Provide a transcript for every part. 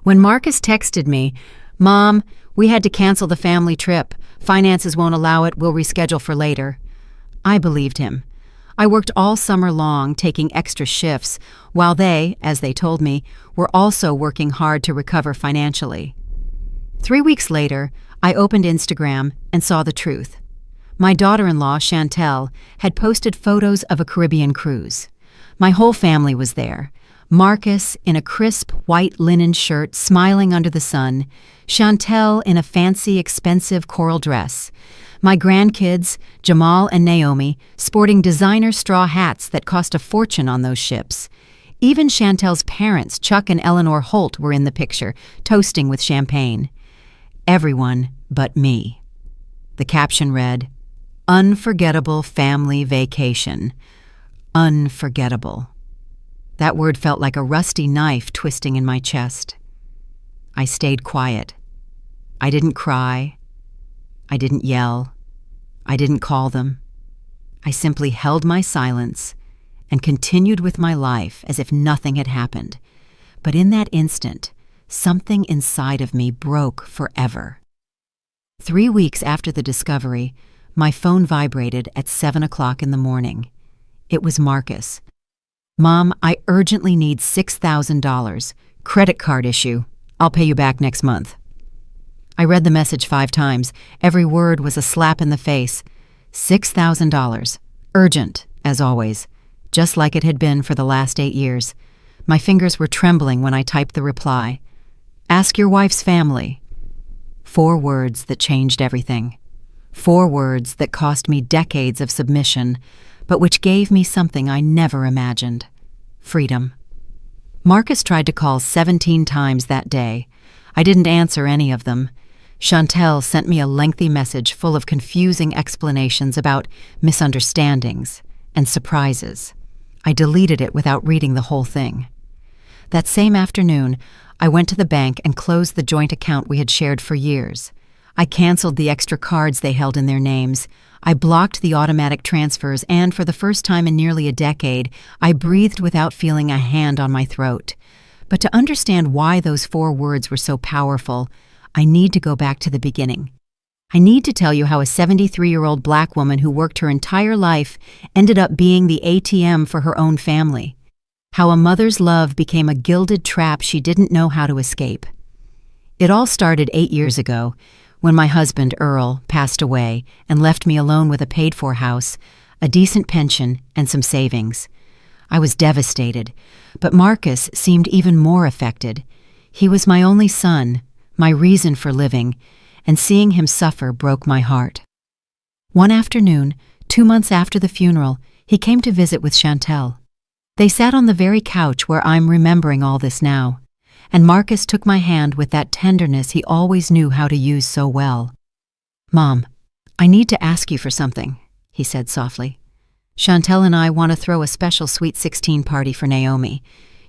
When Marcus texted me, "Mom, we had to cancel the family trip. Finances won't allow it. We'll reschedule for later," I believed him. I worked all summer long taking extra shifts, while they, as they told me, were also working hard to recover financially. 3 weeks later, I opened Instagram and saw the truth. My daughter-in-law, Chantel, had posted photos of a Caribbean cruise. My whole family was there. Marcus in a crisp white linen shirt smiling under the sun, Chantel in a fancy, expensive coral dress. My grandkids, Jamal and Naomi, sporting designer straw hats that cost a fortune on those ships. Even Chantel's parents, Chuck and Eleanor Holt, were in the picture, toasting with champagne. Everyone but me. The caption read, "Unforgettable family vacation." Unforgettable. That word felt like a rusty knife twisting in my chest. I stayed quiet. I didn't cry. I didn't yell. I didn't call them. I simply held my silence and continued with my life as if nothing had happened. But in that instant, something inside of me broke forever. 3 weeks after the discovery, my phone vibrated at 7 o'clock in the morning. It was Marcus. "Mom, I urgently need $6,000. Credit card issue. I'll pay you back next month." I read the message 5 times. Every word was a slap in the face. $6,000. Urgent, as always. Just like it had been for the last 8 years. My fingers were trembling when I typed the reply. "Ask your wife's family." 4 words that changed everything. 4 words that cost me decades of submission, but which gave me something I never imagined. Freedom. Marcus tried to call 17 times that day. I didn't answer any of them. Chantel sent me a lengthy message full of confusing explanations about misunderstandings and surprises. I deleted it without reading the whole thing. That same afternoon, I went to the bank and closed the joint account we had shared for years. I canceled the extra cards they held in their names. I blocked the automatic transfers, and for the first time in nearly a decade, I breathed without feeling a hand on my throat. But to understand why those 4 words were so powerful, I need to go back to the beginning. I need to tell you how a 73-year-old black woman who worked her entire life ended up being the ATM for her own family. How a mother's love became a gilded trap she didn't know how to escape. It all started 8 years ago, when my husband, Earl, passed away and left me alone with a paid-for house, a decent pension, and some savings. I was devastated, but Marcus seemed even more affected. He was my only son, my reason for living, and seeing him suffer broke my heart. One afternoon, 2 months after the funeral, he came to visit with Chantel. They sat on the very couch where I'm remembering all this now, and Marcus took my hand with that tenderness he always knew how to use so well. "Mom, I need to ask you for something," he said softly. "Chantel and I want to throw a special Sweet 16 party for Naomi.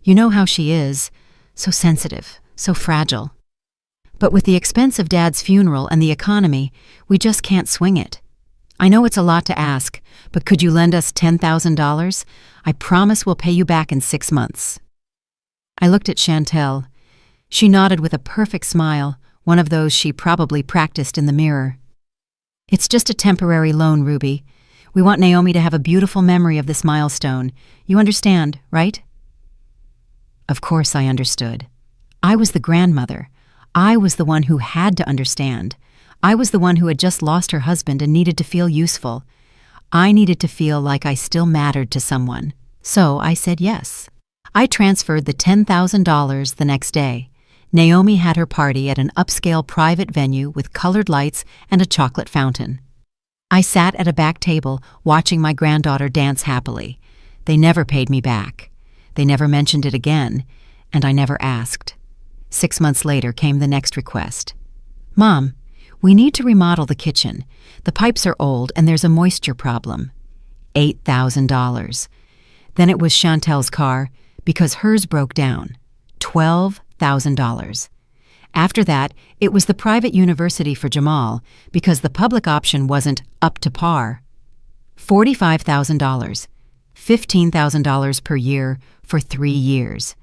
You know how she is, so sensitive, so fragile. But with the expense of Dad's funeral and the economy, we just can't swing it. I know it's a lot to ask, but could you lend us $10,000? I promise we'll pay you back in 6 months." I looked at Chantel. She nodded with a perfect smile, one of those she probably practiced in the mirror. "It's just a temporary loan, Ruby. We want Naomi to have a beautiful memory of this milestone. You understand, right?" Of course I understood. I was the grandmother. I was the one who had to understand. I was the one who had just lost her husband and needed to feel useful. I needed to feel like I still mattered to someone. So I said yes. I transferred the $10,000 the next day. Naomi had her party at an upscale private venue with colored lights and a chocolate fountain. I sat at a back table watching my granddaughter dance happily. They never paid me back. They never mentioned it again, and I never asked. 6 months later came the next request. "Mom, we need to remodel the kitchen. The pipes are old and there's a moisture problem." $8,000. Then it was Chantel's car, because hers broke down. $12,000. After that, it was the private university for Jamal, because the public option wasn't up to par. $45,000. $15,000 per year for 3 years.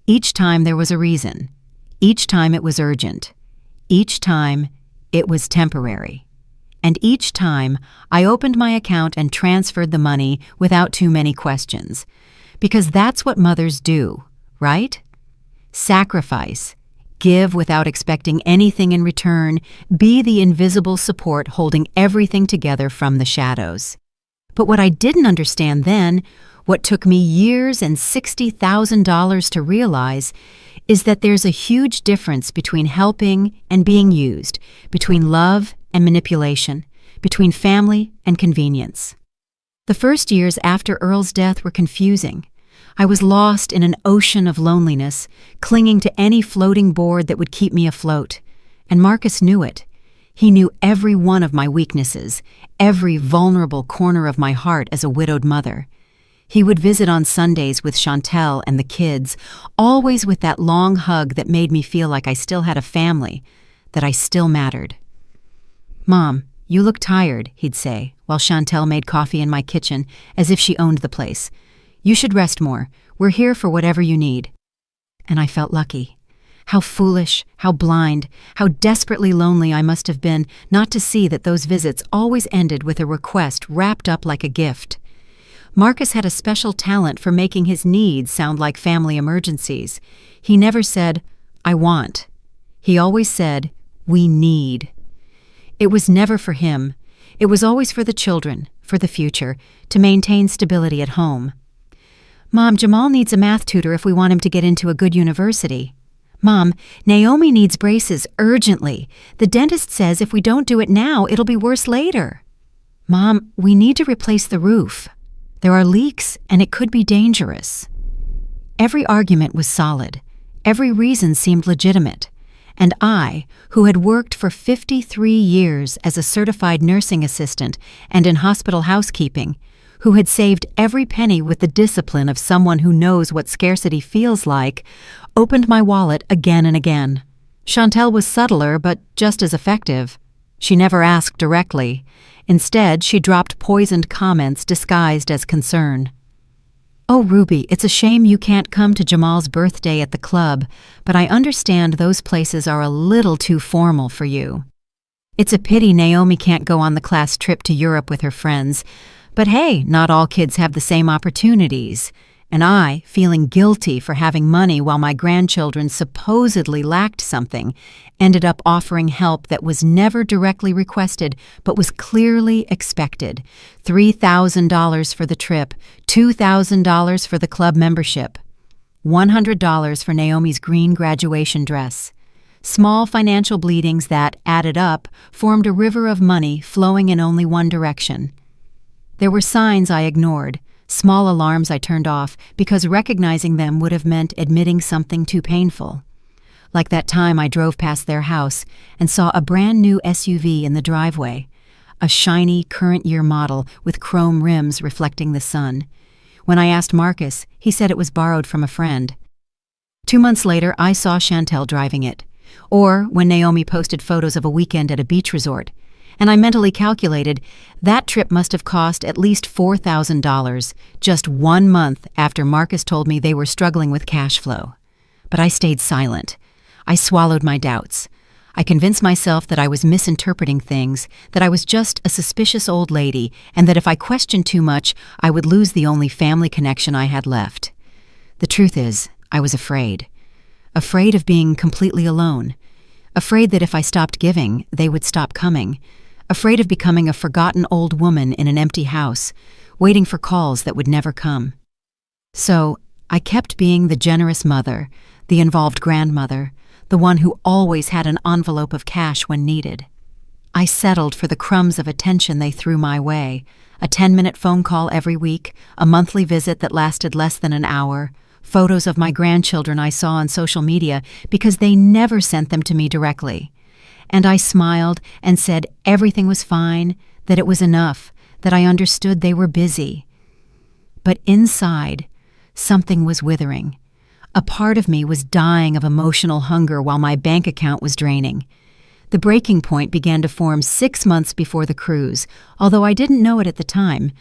Each time there was a reason. Each time it was urgent. Each time it was temporary. And each time I opened my account and transferred the money without too many questions. Because that's what mothers do, right? Sacrifice. Give without expecting anything in return. Be the invisible support holding everything together from the shadows. But what I didn't understand then, what took me years and $60,000 to realize, is that there's a huge difference between helping and being used, between love and manipulation, between family and convenience. The first years after Earl's death were confusing. I was lost in an ocean of loneliness, clinging to any floating board that would keep me afloat. And Marcus knew it. He knew every one of my weaknesses, every vulnerable corner of my heart as a widowed mother. He would visit on Sundays with Chantel and the kids, always with that long hug that made me feel like I still had a family, that I still mattered. "Mom, you look tired," he'd say, while Chantel made coffee in my kitchen, as if she owned the place. "You should rest more. We're here for whatever you need." And I felt lucky. How foolish, how blind, how desperately lonely I must have been not to see that those visits always ended with a request wrapped up like a gift. Marcus had a special talent for making his needs sound like family emergencies. He never said, "I want." He always said, "We need." It was never for him. It was always for the children, for the future, to maintain stability at home. "Mom, Jamal needs a math tutor if we want him to get into a good university." "Mom, Naomi needs braces urgently. The dentist says if we don't do it now, it'll be worse later." "Mom, we need to replace the roof. There are leaks, and it could be dangerous." Every argument was solid. Every reason seemed legitimate. And I, who had worked for 53 years as a certified nursing assistant and in hospital housekeeping, who had saved every penny with the discipline of someone who knows what scarcity feels like, opened my wallet again and again. Chantel was subtler, but just as effective. She never asked directly. Instead, she dropped poisoned comments disguised as concern. "Oh, Ruby, it's a shame you can't come to Jamal's birthday at the club, but I understand those places are a little too formal for you. It's a pity Naomi can't go on the class trip to Europe with her friends, but hey, not all kids have the same opportunities." And I, feeling guilty for having money while my grandchildren supposedly lacked something, ended up offering help that was never directly requested but was clearly expected. $3,000 for the trip, $2,000 for the club membership, $100 for Naomi's green graduation dress. Small financial bleedings that, added up, formed a river of money flowing in only one direction. There were signs I ignored. Small alarms I turned off because recognizing them would have meant admitting something too painful. Like that time I drove past their house and saw a brand new SUV in the driveway, a shiny current year model with chrome rims reflecting the sun. When I asked Marcus, he said it was borrowed from a friend. 2 months later, I saw Chantel driving it. Or when Naomi posted photos of a weekend at a beach resort. And I mentally calculated that trip must have cost at least $4,000 just 1 month after Marcus told me they were struggling with cash flow. But I stayed silent. I swallowed my doubts. I convinced myself that I was misinterpreting things, that I was just a suspicious old lady, and that if I questioned too much, I would lose the only family connection I had left. The truth is, I was afraid. Afraid of being completely alone. Afraid that if I stopped giving, they would stop coming. Afraid of becoming a forgotten old woman in an empty house, waiting for calls that would never come. So, I kept being the generous mother, the involved grandmother, the one who always had an envelope of cash when needed. I settled for the crumbs of attention they threw my way, a 10-minute phone call every week, a monthly visit that lasted less than an hour, photos of my grandchildren I saw on social media because they never sent them to me directly. And I smiled and said everything was fine, that it was enough, that I understood they were busy. But inside, something was withering. A part of me was dying of emotional hunger while my bank account was draining. The breaking point began to form 6 months before the cruise, although I didn't know it at the time.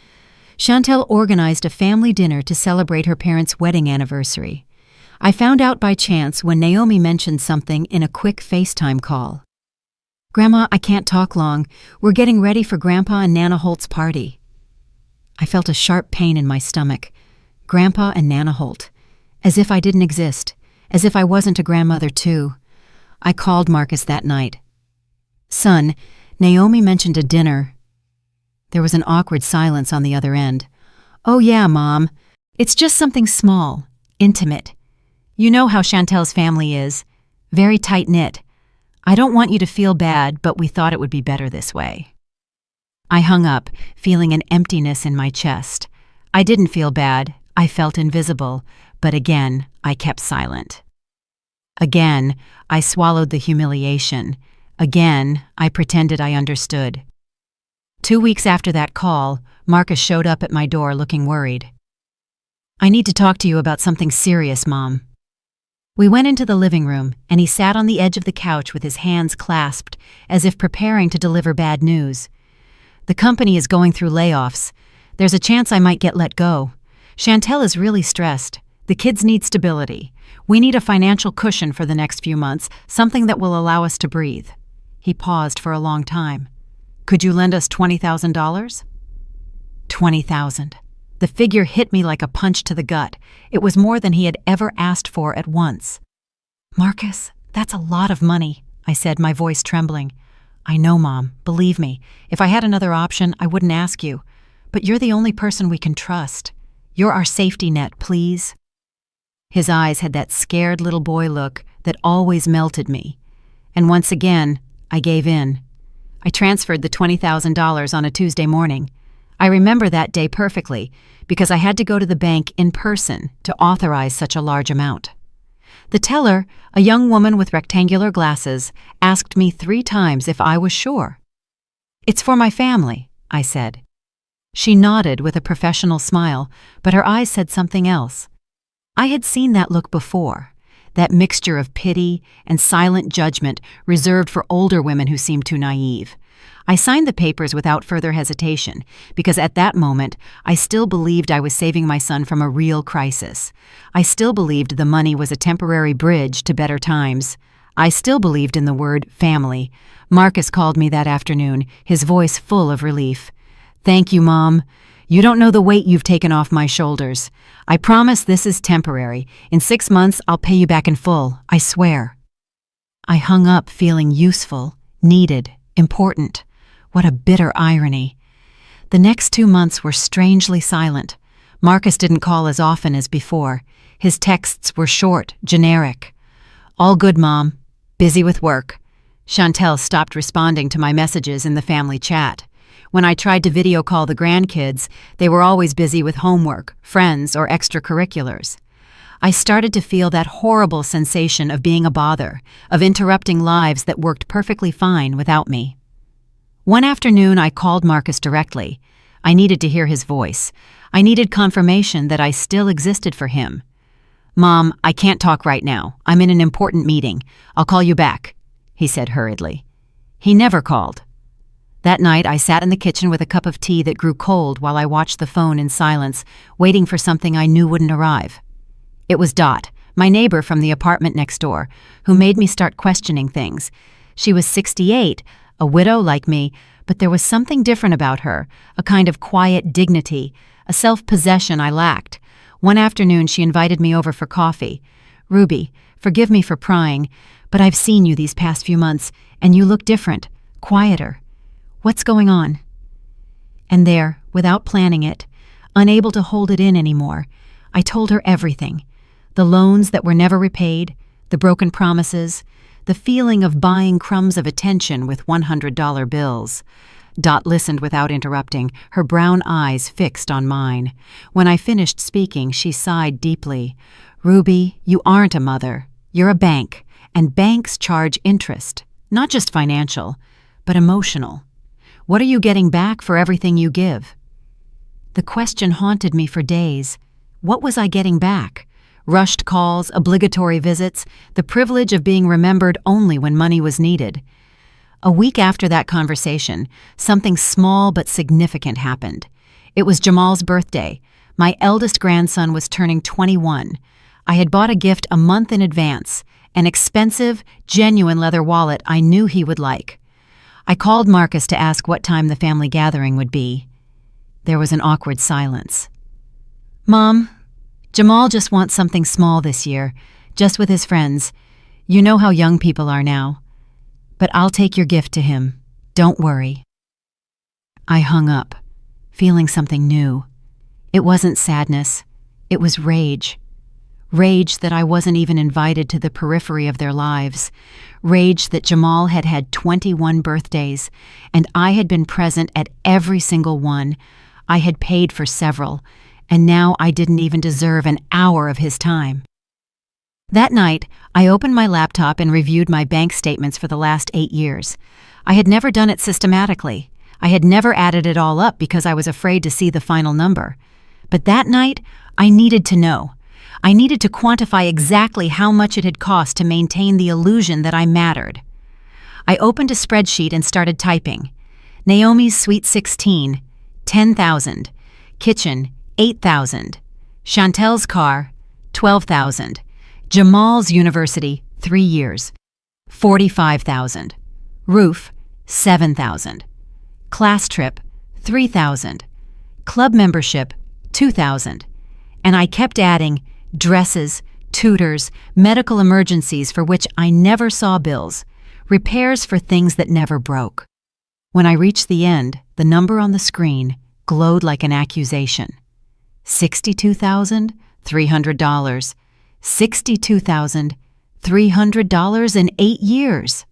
Chantel organized a family dinner to celebrate her parents' wedding anniversary. I found out by chance when Naomi mentioned something in a quick FaceTime call. "Grandma, I can't talk long. We're getting ready for Grandpa and Nana Holt's party." I felt a sharp pain in my stomach. Grandpa and Nana Holt. As if I didn't exist. As if I wasn't a grandmother too. I called Marcus that night. "Son, Naomi mentioned a dinner." There was an awkward silence on the other end. "Oh yeah, Mom. It's just something small, intimate. You know how Chantel's family is. Very tight-knit. I don't want you to feel bad, but we thought it would be better this way." I hung up, feeling an emptiness in my chest. I didn't feel bad. I felt invisible, but again, I kept silent. Again, I swallowed the humiliation. Again, I pretended I understood. 2 weeks after that call, Marcus showed up at my door looking worried. "I need to talk to you about something serious, Mom." We went into the living room, and he sat on the edge of the couch with his hands clasped, as if preparing to deliver bad news. "The company is going through layoffs. There's a chance I might get let go. Chantel is really stressed. The kids need stability. We need a financial cushion for the next few months, something that will allow us to breathe." He paused for a long time. "Could you lend us $20,000? $20,000. The figure hit me like a punch to the gut. It was more than he had ever asked for at once. "Marcus, that's a lot of money," I said, my voice trembling. "I know, Mom. Believe me. If I had another option, I wouldn't ask you. But you're the only person we can trust. You're our safety net, please." His eyes had that scared little boy look that always melted me. And once again, I gave in. I transferred the $20,000 on a Tuesday morning. I remember that day perfectly because I had to go to the bank in person to authorize such a large amount. The teller, a young woman with rectangular glasses, asked me 3 times if I was sure. "It's for my family," I said. She nodded with a professional smile, but her eyes said something else. I had seen that look before, that mixture of pity and silent judgment reserved for older women who seemed too naive. I signed the papers without further hesitation, because at that moment, I still believed I was saving my son from a real crisis. I still believed the money was a temporary bridge to better times. I still believed in the word family. Marcus called me that afternoon, his voice full of relief. "Thank you, Mom. You don't know the weight you've taken off my shoulders. I promise this is temporary. In 6 months, I'll pay you back in full, I swear." I hung up feeling useful, needed, important. What a bitter irony. The next 2 months were strangely silent. Marcus didn't call as often as before. His texts were short, generic. "All good, Mom. Busy with work." Chantel stopped responding to my messages in the family chat. When I tried to video call the grandkids, they were always busy with homework, friends, or extracurriculars. I started to feel that horrible sensation of being a bother, of interrupting lives that worked perfectly fine without me. One afternoon, I called Marcus directly. I needed to hear his voice. I needed confirmation that I still existed for him. "Mom, I can't talk right now. I'm in an important meeting. I'll call you back," he said hurriedly. He never called. That night, I sat in the kitchen with a cup of tea that grew cold while I watched the phone in silence, waiting for something I knew wouldn't arrive. It was Dot, my neighbor from the apartment next door, who made me start questioning things. She was 68, a widow like me, but there was something different about her, a kind of quiet dignity, a self-possession I lacked. One afternoon, she invited me over for coffee. "Ruby, forgive me for prying, but I've seen you these past few months, and you look different, quieter. What's going on?" And there, without planning it, unable to hold it in anymore, I told her everything. The loans that were never repaid, the broken promises, the feeling of buying crumbs of attention with $100 bills. Dot listened without interrupting, her brown eyes fixed on mine. When I finished speaking, she sighed deeply. "Ruby, you aren't a mother. You're a bank, and banks charge interest, not just financial, but emotional. What are you getting back for everything you give?" The question haunted me for days. What was I getting back? Rushed calls, obligatory visits, the privilege of being remembered only when money was needed. A week after that conversation, something small but significant happened. It was Jamal's birthday. My eldest grandson was turning 21. I had bought a gift a month in advance, an expensive, genuine leather wallet I knew he would like. I called Marcus to ask what time the family gathering would be. There was an awkward silence. "Mom, Jamal just wants something small this year, just with his friends. You know how young people are now. But I'll take your gift to him. Don't worry." I hung up, feeling something new. It wasn't sadness. It was rage. Rage that I wasn't even invited to the periphery of their lives. Rage that Jamal had had 21 birthdays, and I had been present at every single one. I had paid for several, and now I didn't even deserve an hour of his time. That night, I opened my laptop and reviewed my bank statements for the last 8 years. I had never done it systematically. I had never added it all up because I was afraid to see the final number. But that night, I needed to know. I needed to quantify exactly how much it had cost to maintain the illusion that I mattered. I opened a spreadsheet and started typing. Naomi's Sweet 16, $10,000. Kitchen, $8,000. Chantel's car, $12,000. Jamal's university, 3 years, $45,000. Roof, $7,000. Class trip, $3,000. Club membership, $2,000. And I kept adding dresses, tutors, medical emergencies for which I never saw bills, repairs for things that never broke. When I reached the end, the number on the screen glowed like an accusation. $62,300. $62,300 in 8 years.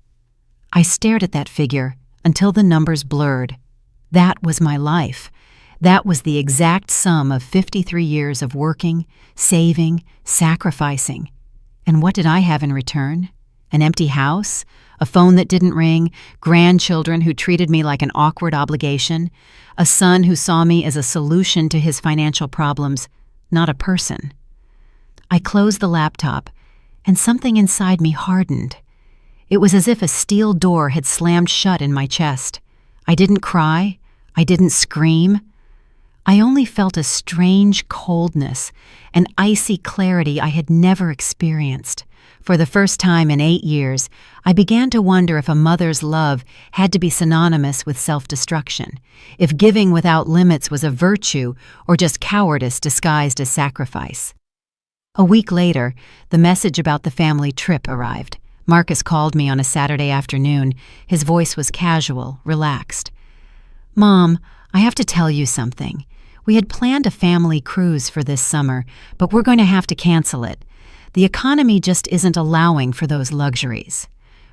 I stared at that figure until the numbers blurred. That was my life. That was the exact sum of 53 years of working, saving, sacrificing. And what did I have in return? An empty house? A phone that didn't ring? Grandchildren who treated me like an awkward obligation? A son who saw me as a solution to his financial problems, not a person? I closed the laptop, and something inside me hardened. It was as if a steel door had slammed shut in my chest. I didn't cry. I didn't scream. I only felt a strange coldness, an icy clarity I had never experienced. For the first time in 8 years, I began to wonder if a mother's love had to be synonymous with self-destruction, if giving without limits was a virtue or just cowardice disguised as sacrifice. A week later, the message about the family trip arrived. Marcus called me on a Saturday afternoon. His voice was casual, relaxed. "Mom, I have to tell you something. We had planned a family cruise for this summer, but we're going to have to cancel it. The economy just isn't allowing for those luxuries.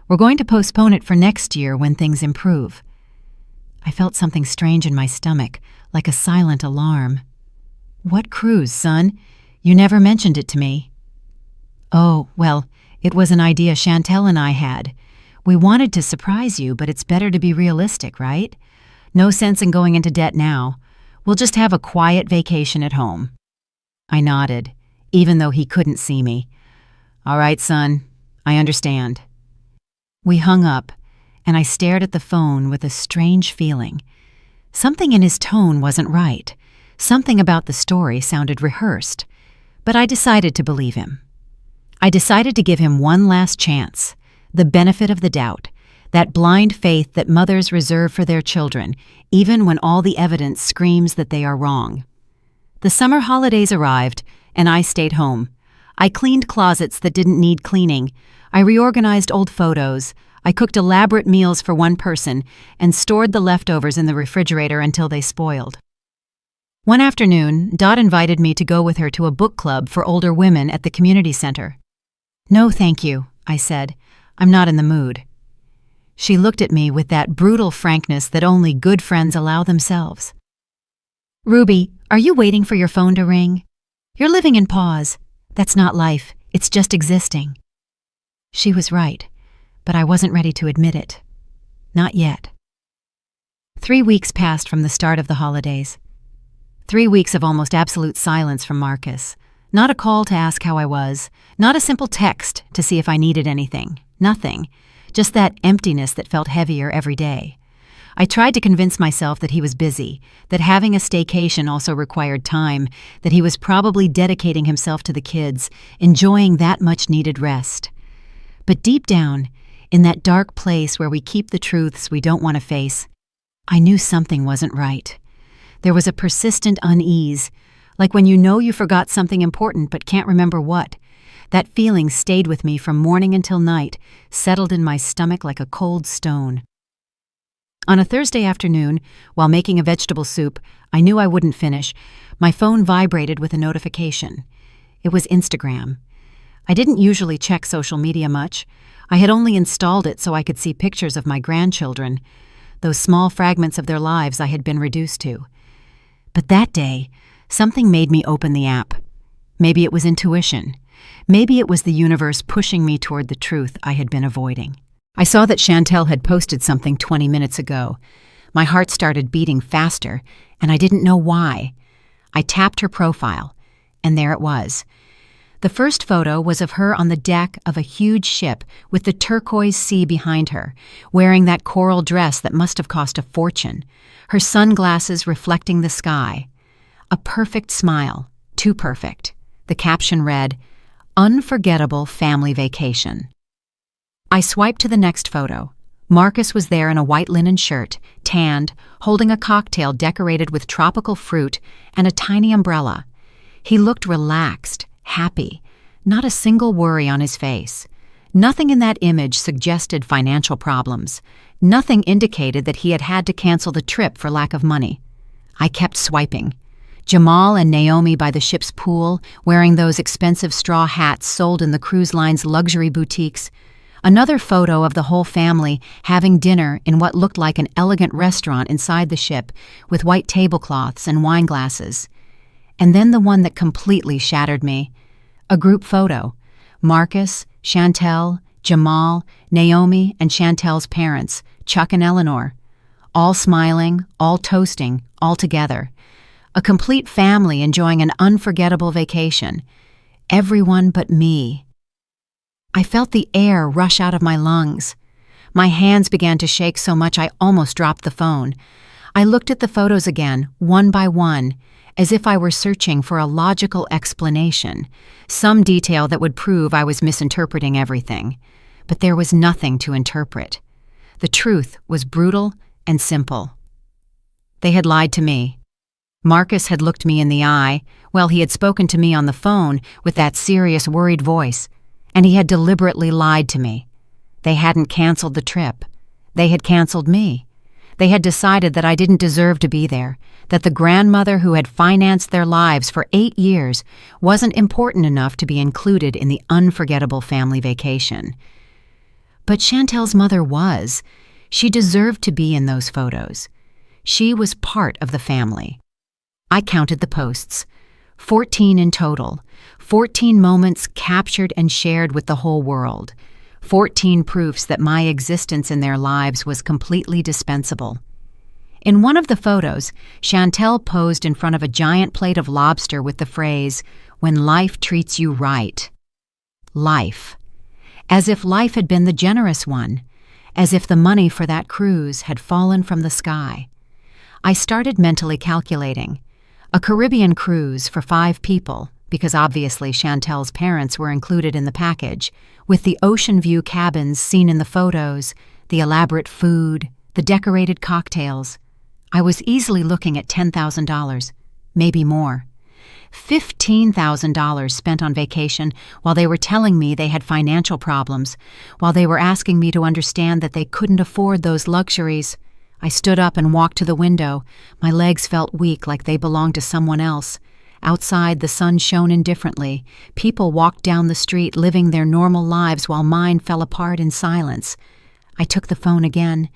We're going to postpone it for next year when things improve." I felt something strange in my stomach, like a silent alarm. "What cruise, son? You never mentioned it to me." "Oh, well, it was an idea Chantel and I had. We wanted to surprise you, but it's better to be realistic, right? No sense in going into debt now. We'll just have a quiet vacation at home." I nodded, even though he couldn't see me. "All right, son, I understand." We hung up, and I stared at the phone with a strange feeling. Something in his tone wasn't right. Something about the story sounded rehearsed. But I decided to believe him. I decided to give him one last chance, the benefit of the doubt, that blind faith that mothers reserve for their children, even when all the evidence screams that they are wrong. The summer holidays arrived, and I stayed home. I cleaned closets that didn't need cleaning. I reorganized old photos. I cooked elaborate meals for one person and stored the leftovers in the refrigerator until they spoiled. One afternoon, Dot invited me to go with her to a book club for older women at the community center. "No, thank you," I said. "I'm not in the mood." She looked at me with that brutal frankness that only good friends allow themselves. "Ruby, are you waiting for your phone to ring? You're living in pause. That's not life. It's just existing." She was right, but I wasn't ready to admit it. Not yet. 3 weeks passed from the start of the holidays. 3 weeks of almost absolute silence from Marcus. Not a call to ask how I was. Not a simple text to see if I needed anything. Nothing. Just that emptiness that felt heavier every day. I tried to convince myself that he was busy, that having a staycation also required time, that he was probably dedicating himself to the kids, enjoying that much-needed rest. But deep down, in that dark place where we keep the truths we don't want to face, I knew something wasn't right. There was a persistent unease, like when you know you forgot something important but can't remember what. That feeling stayed with me from morning until night, settled in my stomach like a cold stone. On a Thursday afternoon, while making a vegetable soup I knew I wouldn't finish, my phone vibrated with a notification. It was Instagram. I didn't usually check social media much. I had only installed it so I could see pictures of my grandchildren, those small fragments of their lives I had been reduced to. But that day, something made me open the app. Maybe it was intuition. Maybe it was the universe pushing me toward the truth I had been avoiding. I saw that Chantel had posted something 20 minutes ago. My heart started beating faster, and I didn't know why. I tapped her profile, and there it was. The first photo was of her on the deck of a huge ship with the turquoise sea behind her, wearing that coral dress that must have cost a fortune, her sunglasses reflecting the sky. A perfect smile, too perfect. The caption read, "Unforgettable family vacation." I swiped to the next photo. Marcus was there in a white linen shirt, tanned, holding a cocktail decorated with tropical fruit and a tiny umbrella. He looked relaxed, happy, not a single worry on his face. Nothing in that image suggested financial problems. Nothing indicated that he had had to cancel the trip for lack of money. I kept swiping. Jamal and Naomi by the ship's pool, wearing those expensive straw hats sold in the cruise line's luxury boutiques. Another photo of the whole family having dinner in what looked like an elegant restaurant inside the ship with white tablecloths and wine glasses. And then the one that completely shattered me. A group photo. Marcus, Chantel, Jamal, Naomi, and Chantel's parents, Chuck and Eleanor. All smiling, all toasting, all together. A complete family enjoying an unforgettable vacation. Everyone but me. I felt the air rush out of my lungs. My hands began to shake so much I almost dropped the phone. I looked at the photos again, one by one, as if I were searching for a logical explanation, some detail that would prove I was misinterpreting everything. But there was nothing to interpret. The truth was brutal and simple. They had lied to me. Marcus had looked me in the eye, well, he had spoken to me on the phone with that serious, worried voice, and he had deliberately lied to me. They hadn't canceled the trip. They had canceled me. They had decided that I didn't deserve to be there, that the grandmother who had financed their lives for 8 years wasn't important enough to be included in the unforgettable family vacation. But Chantel's mother was. She deserved to be in those photos. She was part of the family. I counted the posts. 14 in total. 14 moments captured and shared with the whole world. 14 proofs that my existence in their lives was completely dispensable. In one of the photos, Chantel posed in front of a giant plate of lobster with the phrase, "When life treats you right." Life. As if life had been the generous one. As if the money for that cruise had fallen from the sky. I started mentally calculating. A Caribbean cruise for 5 people, because obviously Chantel's parents were included in the package, with the ocean view cabins seen in the photos, the elaborate food, the decorated cocktails. I was easily looking at $10,000, maybe more. $15,000 spent on vacation while they were telling me they had financial problems, while they were asking me to understand that they couldn't afford those luxuries. I stood up and walked to the window. My legs felt weak, like they belonged to someone else. Outside, the sun shone indifferently. People walked down the street living their normal lives while mine fell apart in silence. I took the phone again.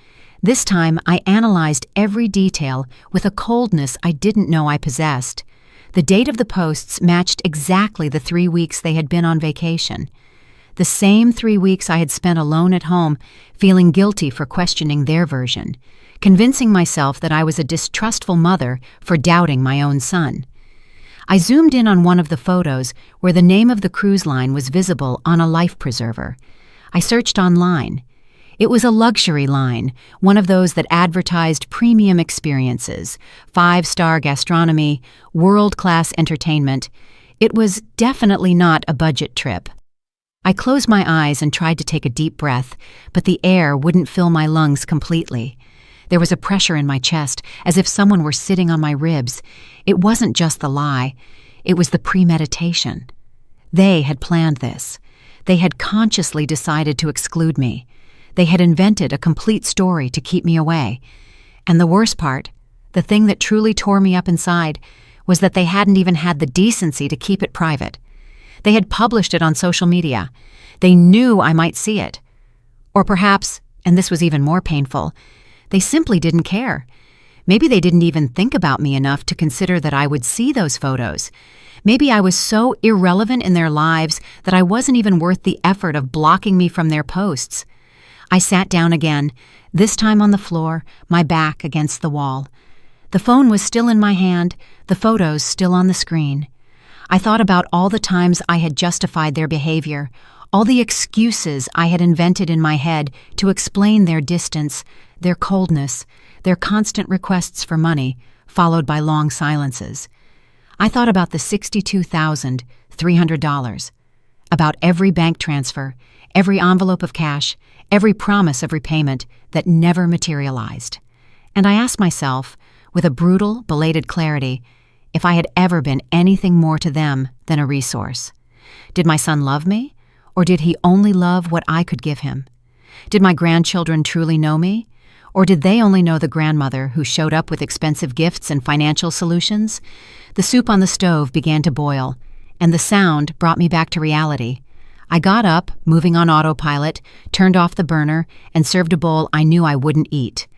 This time, I analyzed every detail with a coldness I didn't know I possessed. The date of the posts matched exactly the 3 weeks they had been on vacation. The same 3 weeks I had spent alone at home, feeling guilty for questioning their version, convincing myself that I was a distrustful mother for doubting my own son. I zoomed in on one of the photos where the name of the cruise line was visible on a life preserver. I searched online. It was a luxury line, one of those that advertised premium experiences, 5-star gastronomy, world-class entertainment. It was definitely not a budget trip. I closed my eyes and tried to take a deep breath, but the air wouldn't fill my lungs completely. There was a pressure in my chest, as if someone were sitting on my ribs. It wasn't just the lie, it was the premeditation. They had planned this. They had consciously decided to exclude me. They had invented a complete story to keep me away. And the worst part, the thing that truly tore me up inside, was that they hadn't even had the decency to keep it private. They had published it on social media. They knew I might see it. Or perhaps, and this was even more painful, they simply didn't care. Maybe they didn't even think about me enough to consider that I would see those photos. Maybe I was so irrelevant in their lives that I wasn't even worth the effort of blocking me from their posts. I sat down again, this time on the floor, my back against the wall. The phone was still in my hand, the photos still on the screen. I thought about all the times I had justified their behavior, all the excuses I had invented in my head to explain their distance, their coldness, their constant requests for money, followed by long silences. I thought about the $62,300, about every bank transfer, every envelope of cash, every promise of repayment that never materialized. And I asked myself, with a brutal, belated clarity, if I had ever been anything more to them than a resource. Did my son love me, or did he only love what I could give him? Did my grandchildren truly know me, or did they only know the grandmother who showed up with expensive gifts and financial solutions? The soup on the stove began to boil, and the sound brought me back to reality. I got up, moving on autopilot, turned off the burner, and served a bowl I knew I wouldn't eat.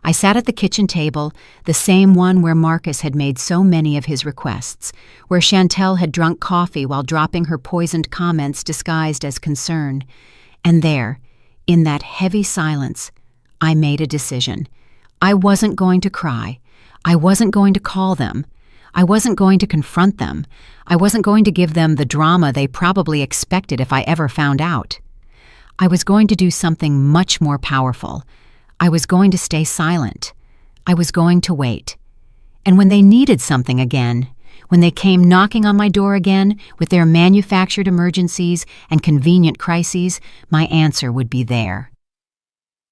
I sat at the kitchen table, the same one where Marcus had made so many of his requests, where Chantel had drunk coffee while dropping her poisoned comments disguised as concern. And there, in that heavy silence, I made a decision. I wasn't going to cry. I wasn't going to call them. I wasn't going to confront them. I wasn't going to give them the drama they probably expected if I ever found out. I was going to do something much more powerful. I was going to stay silent. I was going to wait. And when they needed something again, when they came knocking on my door again with their manufactured emergencies and convenient crises, my answer would be there.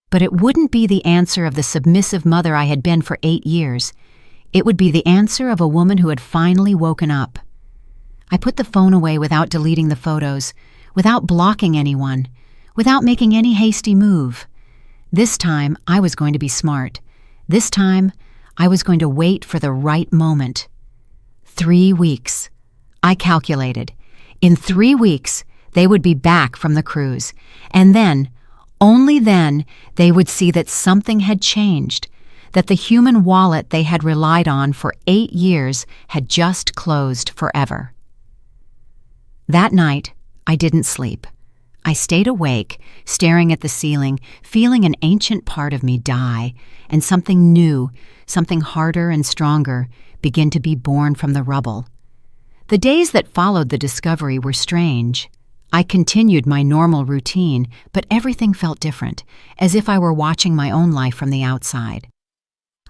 But it wouldn't be the answer of the submissive mother I had been for 8 years. It would be the answer of a woman who had finally woken up. I put the phone away without deleting the photos, without blocking anyone, without making any hasty move. This time, I was going to be smart. This time, I was going to wait for the right moment. 3 weeks. I calculated. In 3 weeks, they would be back from the cruise. And then, only then, they would see that something had changed, that the human wallet they had relied on for 8 years had just closed forever. That night, I didn't sleep. I stayed awake, staring at the ceiling, feeling an ancient part of me die, and something new, something harder and stronger, begin to be born from the rubble. The days that followed the discovery were strange. I continued my normal routine, but everything felt different, as if I were watching my own life from the outside.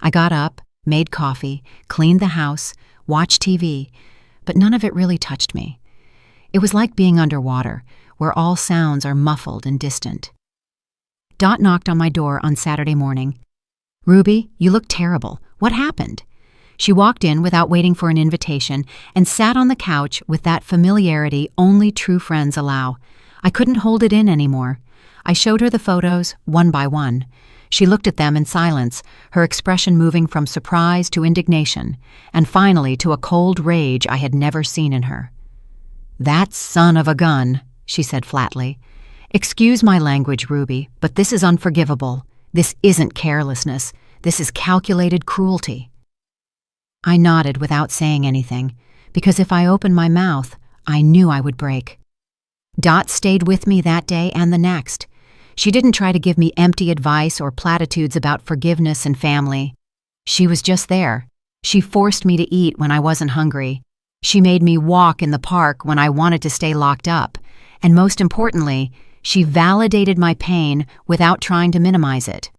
I got up, made coffee, cleaned the house, watched TV, but none of it really touched me. It was like being underwater, where all sounds are muffled and distant. Dot knocked on my door on Saturday morning. "Ruby, you look terrible. What happened?" She walked in without waiting for an invitation and sat on the couch with that familiarity only true friends allow. I couldn't hold it in anymore. I showed her the photos, one by one. She looked at them in silence, her expression moving from surprise to indignation, and finally to a cold rage I had never seen in her. "That son of a gun," she said flatly. "Excuse my language, Ruby, but this is unforgivable. This isn't carelessness. This is calculated cruelty." I nodded without saying anything, because if I opened my mouth, I knew I would break. Dot stayed with me that day and the next. She didn't try to give me empty advice or platitudes about forgiveness and family. She was just there. She forced me to eat when I wasn't hungry. She made me walk in the park when I wanted to stay locked up. And most importantly, She validated my pain without trying to minimize it.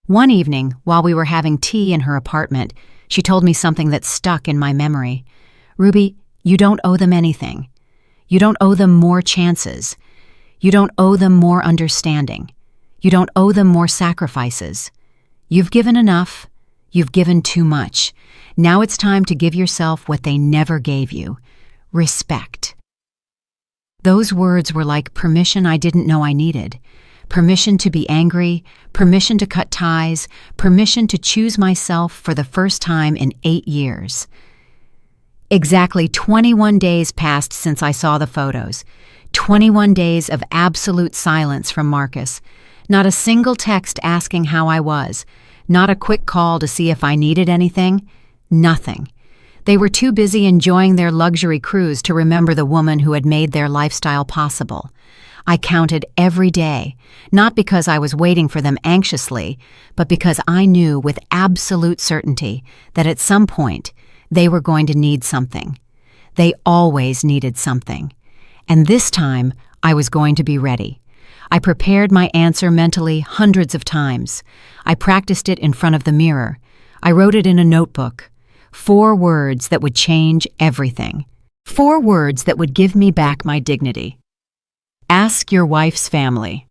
One evening, while we were having tea in her apartment, she told me something that stuck in my memory. "Ruby, you don't owe them anything. You don't owe them more chances. You don't owe them more understanding. You don't owe them more sacrifices. You've given enough. You've given too much. Now it's time to give yourself what they never gave you: respect." Those words were like permission I didn't know I needed. Permission to be angry, permission to cut ties, permission to choose myself for the first time in 8 years. Exactly 21 days passed since I saw the photos. 21 days of absolute silence from Marcus. Not a single text asking how I was. Not a quick call to see if I needed anything. Nothing. They were too busy enjoying their luxury cruise to remember the woman who had made their lifestyle possible. I counted every day, not because I was waiting for them anxiously, but because I knew with absolute certainty that at some point they were going to need something. They always needed something. And this time, I was going to be ready. I prepared my answer mentally hundreds of times. I practiced it in front of the mirror. I wrote it in a notebook. 4 words that would change everything. 4 words that would give me back my dignity. Ask your wife's family.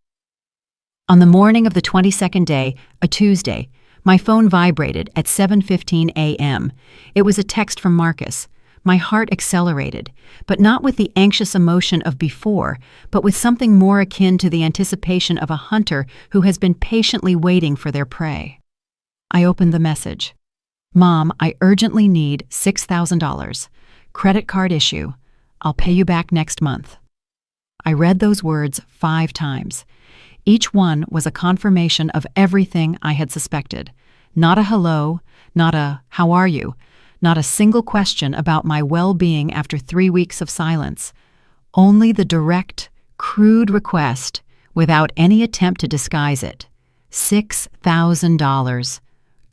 On the morning of the 22nd day, a Tuesday, my phone vibrated at 7:15 a.m. It was a text from Marcus. My heart accelerated, but not with the anxious emotion of before, but with something more akin to the anticipation of a hunter who has been patiently waiting for their prey. I opened the message. "Mom, I urgently need $6,000. Credit card issue. I'll pay you back next month." I read those words 5 times. Each one was a confirmation of everything I had suspected. Not a hello, not a how are you, not a single question about my well-being after 3 weeks of silence. Only the direct, crude request without any attempt to disguise it. $6,000.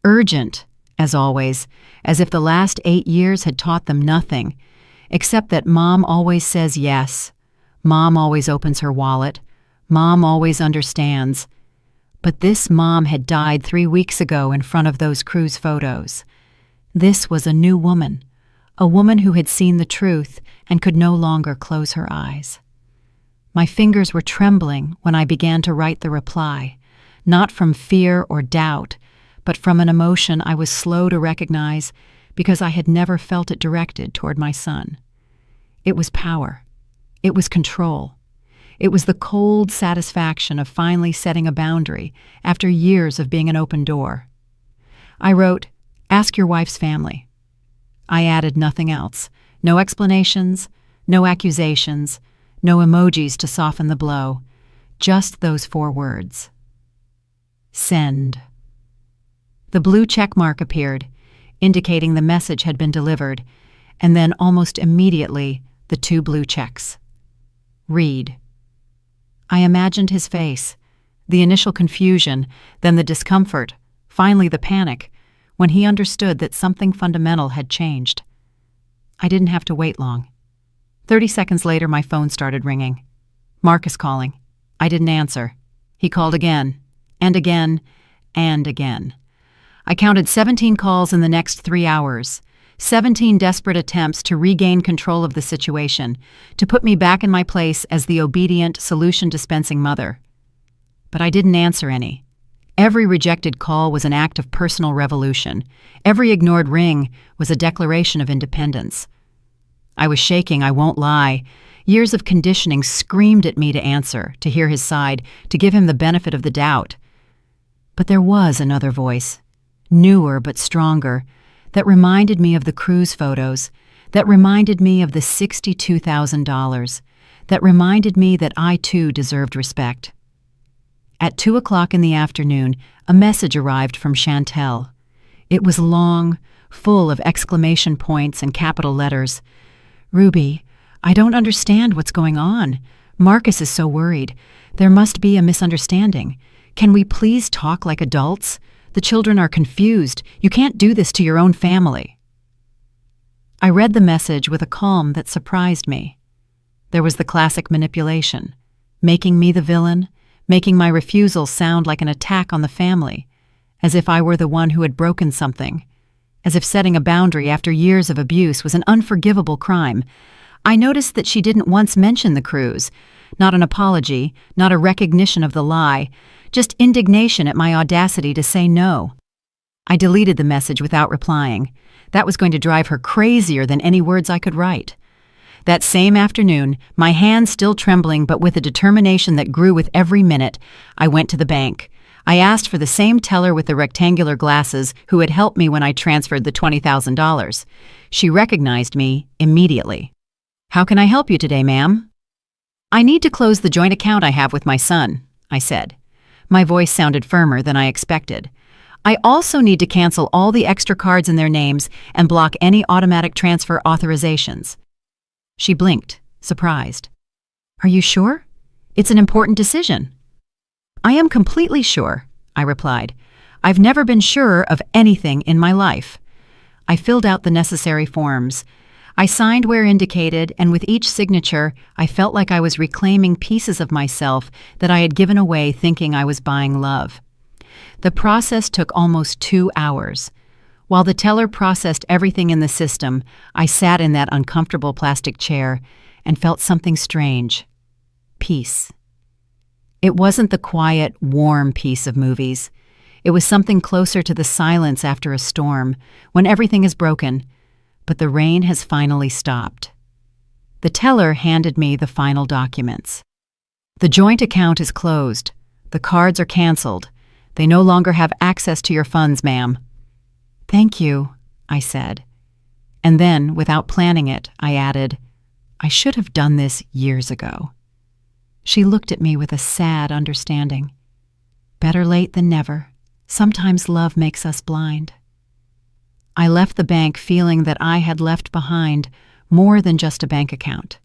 Urgent, as always, as if the last 8 years had taught them nothing, except that Mom always says yes. Mom always opens her wallet. Mom always understands. But this mom had died 3 weeks ago in front of those cruise photos. This was a new woman, a woman who had seen the truth and could no longer close her eyes. My fingers were trembling when I began to write the reply, not from fear or doubt, but from an emotion I was slow to recognize because I had never felt it directed toward my son. It was power. It was control. It was the cold satisfaction of finally setting a boundary after years of being an open door. I wrote, "Ask your wife's family." I added nothing else. No explanations, no accusations, no emojis to soften the blow. Just those 4 words. Send. The blue check mark appeared, indicating the message had been delivered, and then almost immediately the 2 blue checks. Read. I imagined his face, the initial confusion, then the discomfort, finally the panic, when he understood that something fundamental had changed. I didn't have to wait long. 30 seconds later, my phone started ringing. Marcus calling. I didn't answer. He called again, and again, and again. I counted 17 calls in the next 3 hours. 17 desperate attempts to regain control of the situation, to put me back in my place as the obedient, solution-dispensing mother. But I didn't answer any. Every rejected call was an act of personal revolution. Every ignored ring was a declaration of independence. I was shaking, I won't lie. Years of conditioning screamed at me to answer, to hear his side, to give him the benefit of the doubt. But there was another voice, newer but stronger, that reminded me of the cruise photos, that reminded me of the $62,000, that reminded me that I too deserved respect. At 2 o'clock in the afternoon, a message arrived from Chantel. It was long, full of exclamation points and capital letters. "Ruby, I don't understand what's going on. Marcus is so worried. There must be a misunderstanding. Can we please talk like adults? The children are confused. You can't do this to your own family." I read the message with a calm that surprised me. There was the classic manipulation. making me the villain, making my refusal sound like an attack on the family, as if I were the one who had broken something, as if setting a boundary after years of abuse was an unforgivable crime. I noticed that she didn't once mention the cruise, not an apology, not a recognition of the lie, just indignation at my audacity to say no. I deleted the message without replying. That was going to drive her crazier than any words I could write. That same afternoon, my hands still trembling but with a determination that grew with every minute, I went to the bank. I asked for the same teller with the rectangular glasses who had helped me when I transferred the $20,000. She recognized me immediately. "How can I help you today, ma'am?" "I need to close the joint account I have with my son," I said. My voice sounded firmer than I expected. "I also need to cancel all the extra cards in their names and block any automatic transfer authorizations." She blinked, surprised. "Are you sure? It's an important decision." "I am completely sure," I replied. "I've never been surer of anything in my life." I filled out the necessary forms. I signed where indicated, and with each signature, I felt like I was reclaiming pieces of myself that I had given away thinking I was buying love. The process took almost 2 hours. While the teller processed everything in the system, I sat in that uncomfortable plastic chair and felt something strange. Peace. It wasn't the quiet, warm peace of movies. It was something closer to the silence after a storm, when everything is broken, but the rain has finally stopped. The teller handed me the final documents. "The joint account is closed. The cards are canceled. They no longer have access to your funds, ma'am." "Thank you," I said. And then, without planning it, I added, "I should have done this years ago." She looked at me with a sad understanding. Better late than never. Sometimes love makes us blind. I left the bank feeling that I had left behind more than just a bank account.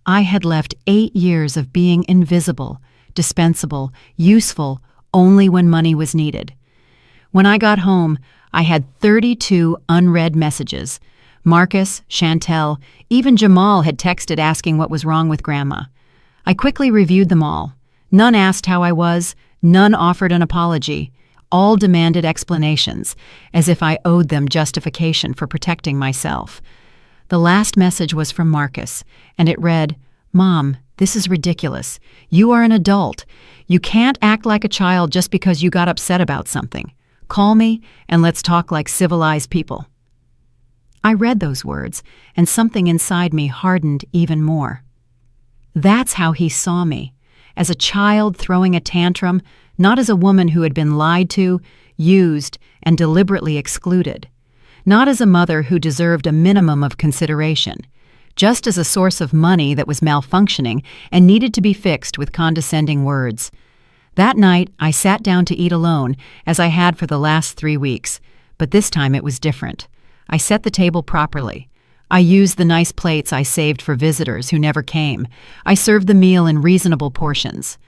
I had left 8 years of being invisible, dispensable, useful only when money was needed. When I got home, I had 32 unread messages. Marcus, Chantel, even Jamal had texted asking what was wrong with Grandma. I quickly reviewed them all. None asked how I was, none offered an apology. All demanded explanations, as if I owed them justification for protecting myself. The last message was from Marcus, and it read, "Mom, this is ridiculous. You are an adult. You can't act like a child just because you got upset about something. Call me, and let's talk like civilized people." I read those words, and something inside me hardened even more. That's how he saw me, as a child throwing a tantrum, not as a woman who had been lied to, used, and deliberately excluded. Not as a mother who deserved a minimum of consideration, just as a source of money that was malfunctioning and needed to be fixed with condescending words. That night, I sat down to eat alone, as I had for the last 3 weeks, but this time it was different. I set the table properly. I used the nice plates I saved for visitors who never came. I served the meal in reasonable portions.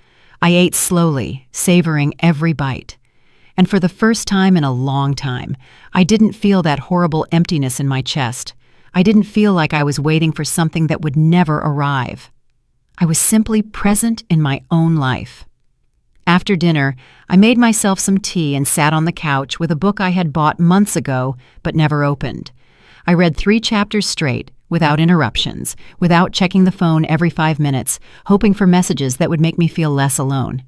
I ate slowly, savoring every bite. And for the first time in a long time, I didn't feel that horrible emptiness in my chest. I didn't feel like I was waiting for something that would never arrive. I was simply present in my own life. After dinner, I made myself some tea and sat on the couch with a book I had bought months ago but never opened. I read 3 chapters straight, without interruptions, without checking the phone every 5 minutes, hoping for messages that would make me feel less alone.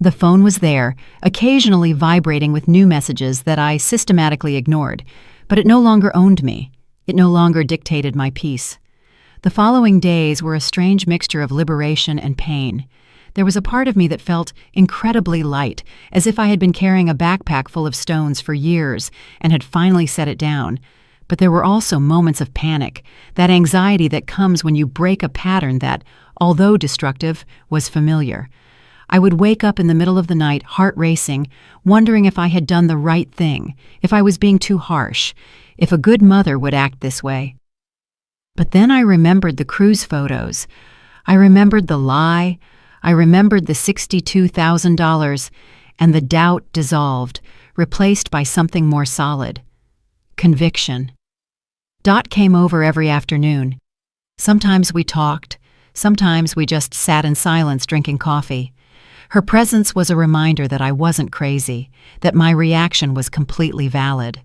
The phone was there, occasionally vibrating with new messages that I systematically ignored, but it no longer owned me. It no longer dictated my peace. The following days were a strange mixture of liberation and pain. There was a part of me that felt incredibly light, as if I had been carrying a backpack full of stones for years and had finally set it down. But there were also moments of panic, that anxiety that comes when you break a pattern that, although destructive, was familiar. I would wake up in the middle of the night, heart racing, wondering if I had done the right thing, if I was being too harsh, if a good mother would act this way. But then I remembered the cruise photos. I remembered the lie. I remembered the $62,000, and the doubt dissolved, replaced by something more solid. Conviction. Dot came over every afternoon. Sometimes we talked, Sometimes we just sat in silence drinking coffee. Her presence was a reminder that I wasn't crazy, that my reaction was completely valid.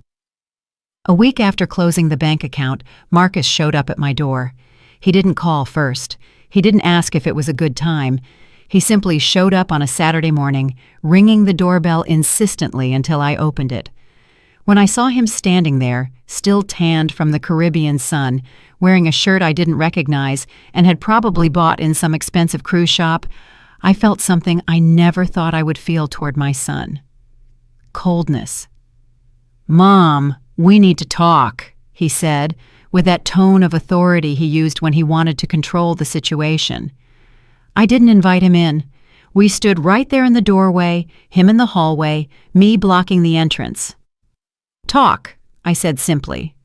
A week after closing the bank account, Marcus showed up at my door. He didn't call first. He didn't ask if it was a good time. He simply showed up on a Saturday morning, ringing the doorbell insistently until I opened it. When I saw him standing there, still tanned from the Caribbean sun, wearing a shirt I didn't recognize and had probably bought in some expensive cruise shop, I felt something I never thought I would feel toward my son. Coldness. "Mom, we need to talk," he said, with that tone of authority he used when he wanted to control the situation. I didn't invite him in. We stood right there in the doorway, him in the hallway, me blocking the entrance. "Talk," I said simply.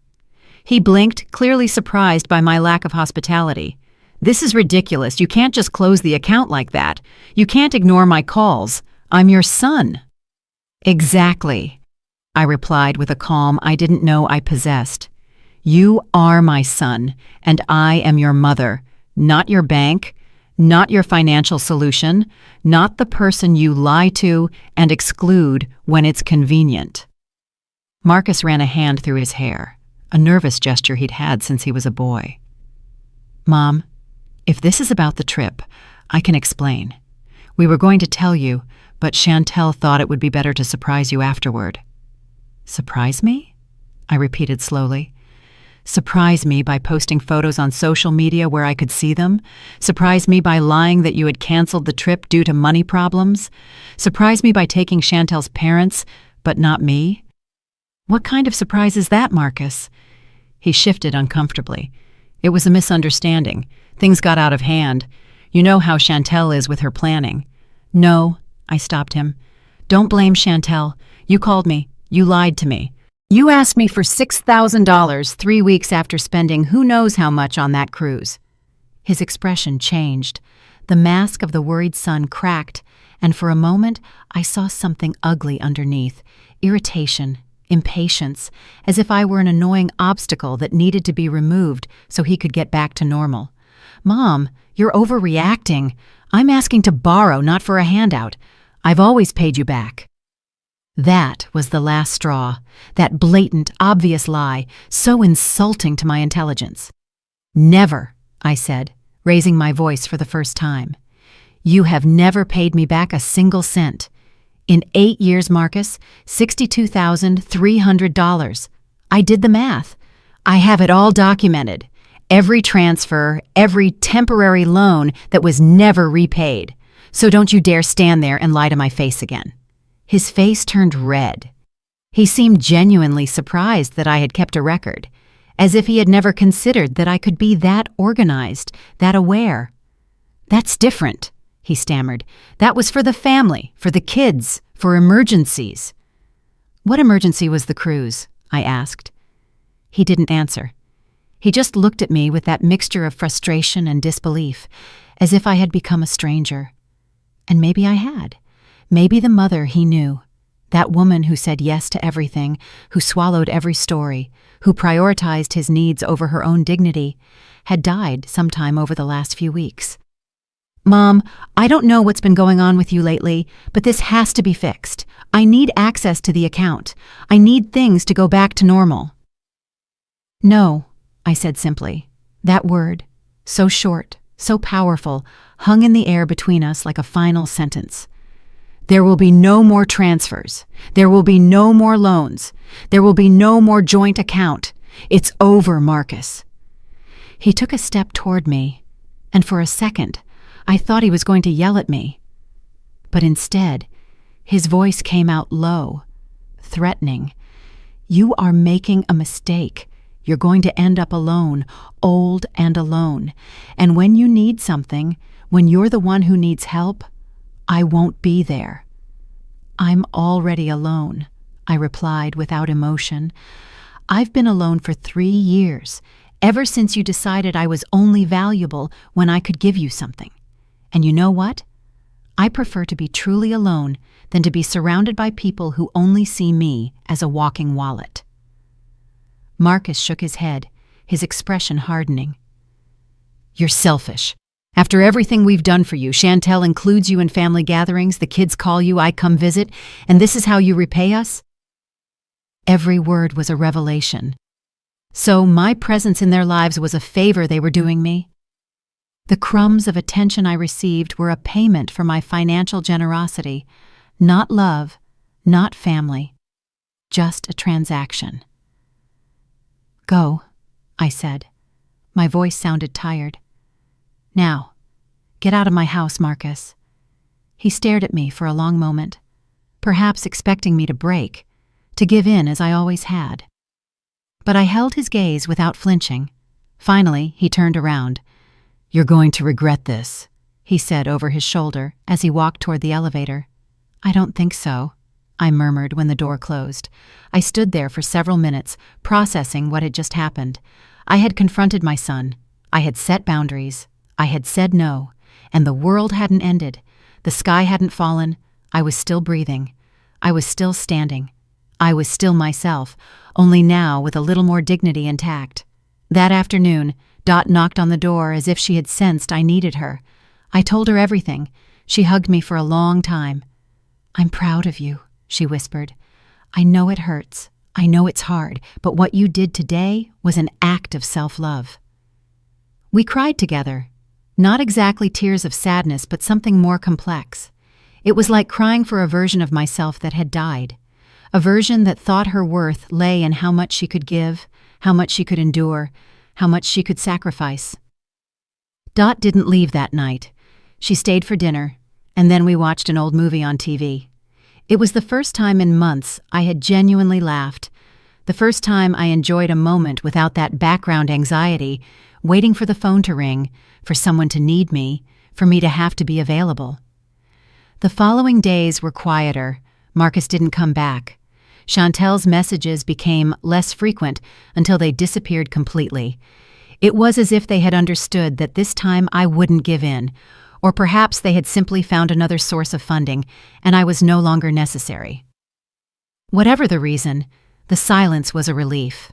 He blinked, clearly surprised by my lack of hospitality. "This is ridiculous. You can't just close the account like that. You can't ignore my calls. I'm your son." "Exactly," I replied with a calm I didn't know I possessed. "You are my son, and I am your mother, not your bank, not your financial solution, not the person you lie to and exclude when it's convenient." Marcus ran a hand through his hair, a nervous gesture he'd had since he was a boy. "Mom, if this is about the trip, I can explain. We were going to tell you, but Chantel thought it would be better to surprise you afterward." "Surprise me?" I repeated slowly. "Surprise me by posting photos on social media where I could see them? Surprise me by lying that you had canceled the trip due to money problems? Surprise me by taking Chantel's parents, but not me? What kind of surprise is that, Marcus?" He shifted uncomfortably. "It was a misunderstanding. Things got out of hand. You know how Chantel is with her planning." "No," I stopped him. "Don't blame Chantel. You called me. You lied to me. You asked me for $6,000 3 weeks after spending who knows how much on that cruise." His expression changed. The mask of the worried son cracked, and for a moment I saw something ugly underneath, irritation, impatience, as if I were an annoying obstacle that needed to be removed so he could get back to normal. "Mom, you're overreacting. I'm asking to borrow, not for a handout. I've always paid you back." That was the last straw, that blatant, obvious lie, so insulting to my intelligence. "Never," I said, raising my voice for the first time. "You have never paid me back a single cent. In 8 years, Marcus, $62,300. I did the math. I have it all documented. Every transfer, every temporary loan that was never repaid. So don't you dare stand there and lie to my face again." His face turned red. He seemed genuinely surprised that I had kept a record, as if he had never considered that I could be that organized, that aware. "That's different," he stammered. "That was for the family, for the kids, for emergencies." "What emergency was the cruise?" I asked. He didn't answer. He just looked at me with that mixture of frustration and disbelief, as if I had become a stranger. And maybe I had. Maybe the mother he knew, that woman who said yes to everything, who swallowed every story, who prioritized his needs over her own dignity, had died sometime over the last few weeks. "Mom, I don't know what's been going on with you lately, but this has to be fixed. I need access to the account. I need things to go back to normal." "No," I said simply. That word, so short, so powerful, hung in the air between us like a final sentence. "There will be no more transfers. There will be no more loans. There will be no more joint account. It's over, Marcus." He took a step toward me, and for a second, I thought he was going to yell at me. But instead, his voice came out low, threatening. "You are making a mistake. You're going to end up alone, old and alone. And when you need something, when you're the one who needs help, I won't be there." "I'm already alone," I replied without emotion. "I've been alone for 3 years, ever since you decided I was only valuable when I could give you something. And you know what? I prefer to be truly alone than to be surrounded by people who only see me as a walking wallet." Marcus shook his head, his expression hardening. "You're selfish. After everything we've done for you, Chantel includes you in family gatherings, the kids call you, I come visit, and this is how you repay us? Every word was a revelation. So my presence in their lives was a favor they were doing me? The crumbs of attention I received were a payment for my financial generosity, not love, not family, just a transaction. Go, I said. My voice sounded tired. Now, get out of my house, Marcus. He stared at me for a long moment, perhaps expecting me to break, to give in as I always had. But I held his gaze without flinching. Finally, he turned around. "You're going to regret this," he said over his shoulder as he walked toward the elevator. "I don't think so," I murmured when the door closed. I stood there for several minutes, processing what had just happened. I had confronted my son. I had set boundaries. I had said no, and the world hadn't ended. The sky hadn't fallen. I was still breathing. I was still standing. I was still myself, only now with a little more dignity intact. That afternoon, Dot knocked on the door as if she had sensed I needed her. I told her everything. She hugged me for a long time. "I'm proud of you," she whispered. "I know it hurts. I know it's hard, but what you did today was an act of self-love." We cried together. Not exactly tears of sadness, but something more complex. It was like crying for a version of myself that had died. A version that thought her worth lay in how much she could give, how much she could endure, how much she could sacrifice. Dot didn't leave that night. She stayed for dinner, and then we watched an old movie on TV. It was the first time in months I had genuinely laughed, the first time I enjoyed a moment without that background anxiety, waiting for the phone to ring, for someone to need me, for me to have to be available. The following days were quieter. Marcus didn't come back. Chantel's messages became less frequent until they disappeared completely. It was as if they had understood that this time I wouldn't give in, or perhaps they had simply found another source of funding, and I was no longer necessary. Whatever the reason, the silence was a relief.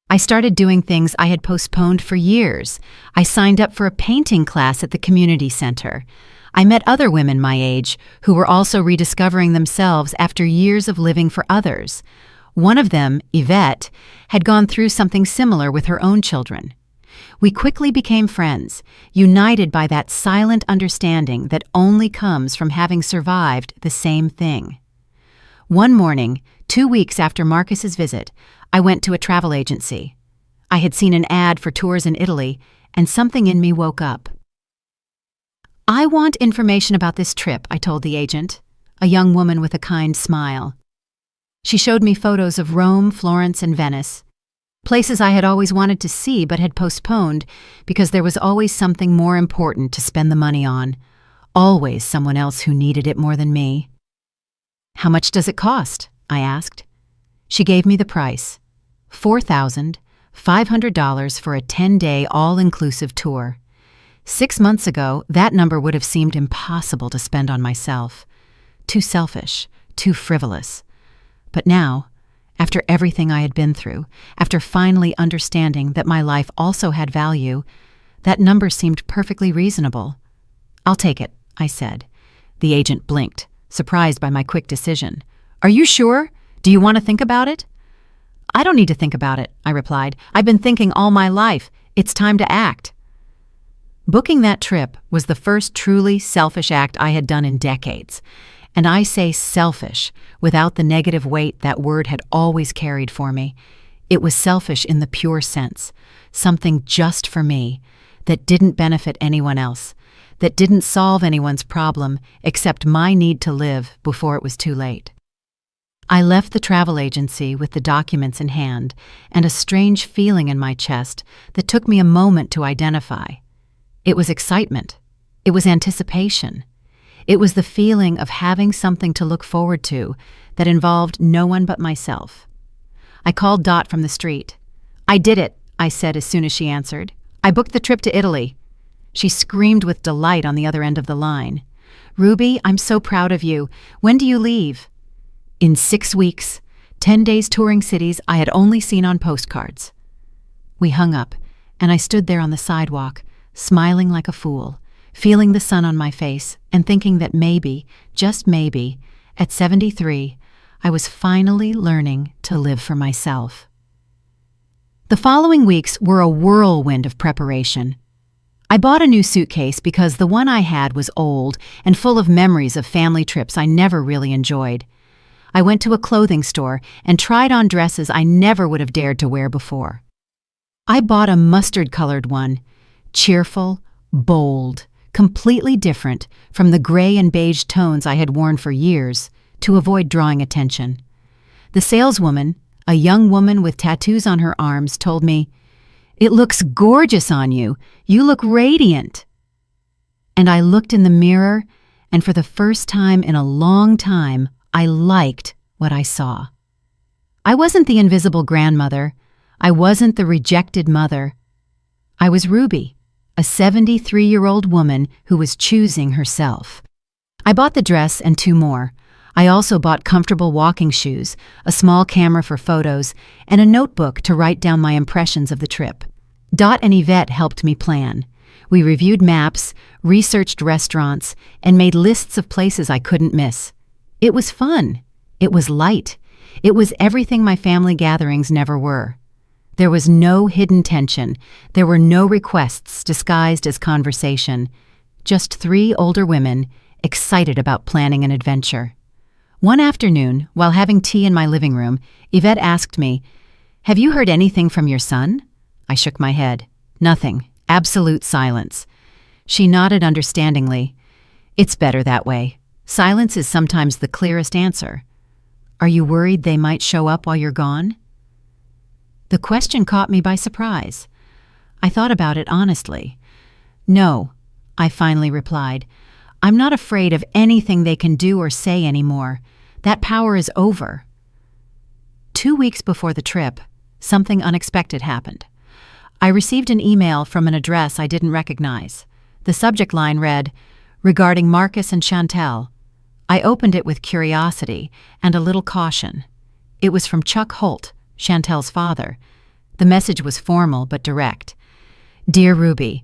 I started doing things I had postponed for years. I signed up for a painting class at the community center. I met other women my age who were also rediscovering themselves after years of living for others. One of them, Yvette, had gone through something similar with her own children. We quickly became friends, united by that silent understanding that only comes from having survived the same thing. One morning, 2 weeks after Marcus's visit, I went to a travel agency. I had seen an ad for tours in Italy, and something in me woke up. "I want information about this trip," I told the agent, a young woman with a kind smile. She showed me photos of Rome, Florence, and Venice, places I had always wanted to see but had postponed because there was always something more important to spend the money on, always someone else who needed it more than me. "How much does it cost?" I asked. She gave me the price, $4,500 for a 10-day all-inclusive tour. 6 months ago, that number would have seemed impossible to spend on myself. Too selfish, too frivolous. But now, after everything I had been through, after finally understanding that my life also had value, that number seemed perfectly reasonable. "I'll take it," I said. The agent blinked, surprised by my quick decision. "Are you sure? Do you want to think about it?" "I don't need to think about it," I replied. "I've been thinking all my life. It's time to act." Booking that trip was the first truly selfish act I had done in decades. And I say selfish without the negative weight that word had always carried for me. It was selfish in the pure sense, something just for me, that didn't benefit anyone else, that didn't solve anyone's problem except my need to live before it was too late. I left the travel agency with the documents in hand and a strange feeling in my chest that took me a moment to identify. It was excitement. It was anticipation. It was the feeling of having something to look forward to that involved no one but myself. I called Dot from the street. "I did it," I said as soon as she answered. "I booked the trip to Italy." She screamed with delight on the other end of the line. "Ruby, I'm so proud of you. When do you leave?" "In 6 weeks, 10 days touring cities I had only seen on postcards." We hung up, and I stood there on the sidewalk, smiling like a fool, feeling the sun on my face, and thinking that maybe, just maybe, at 73, I was finally learning to live for myself. The following weeks were a whirlwind of preparation. I bought a new suitcase because the one I had was old and full of memories of family trips I never really enjoyed. I went to a clothing store and tried on dresses I never would have dared to wear before. I bought a mustard-colored one, cheerful, bold, completely different from the gray and beige tones I had worn for years to avoid drawing attention. The saleswoman, a young woman with tattoos on her arms, told me, "It looks gorgeous on you. You look radiant." And I looked in the mirror, and for the first time in a long time, I liked what I saw. I wasn't the invisible grandmother. I wasn't the rejected mother. I was Ruby, a 73-year-old woman who was choosing herself. I bought the dress and 2 more. I also bought comfortable walking shoes, a small camera for photos, and a notebook to write down my impressions of the trip. Dot and Yvette helped me plan. We reviewed maps, researched restaurants, and made lists of places I couldn't miss. It was fun. It was light. It was everything my family gatherings never were. There was no hidden tension. There were no requests disguised as conversation. Just 3 older women excited about planning an adventure. One afternoon, while having tea in my living room, Yvette asked me, "Have you heard anything from your son?" I shook my head. Nothing. Absolute silence. She nodded understandingly. "It's better that way. Silence is sometimes the clearest answer. Are you worried they might show up while you're gone?" The question caught me by surprise. I thought about it honestly. "No," I finally replied. "I'm not afraid of anything they can do or say anymore. That power is over." 2 weeks before the trip, something unexpected happened. I received an email from an address I didn't recognize. The subject line read, "Regarding Marcus and Chantel." I opened it with curiosity and a little caution. It was from Chuck Holt, Chantel's father. The message was formal but direct. "Dear Ruby,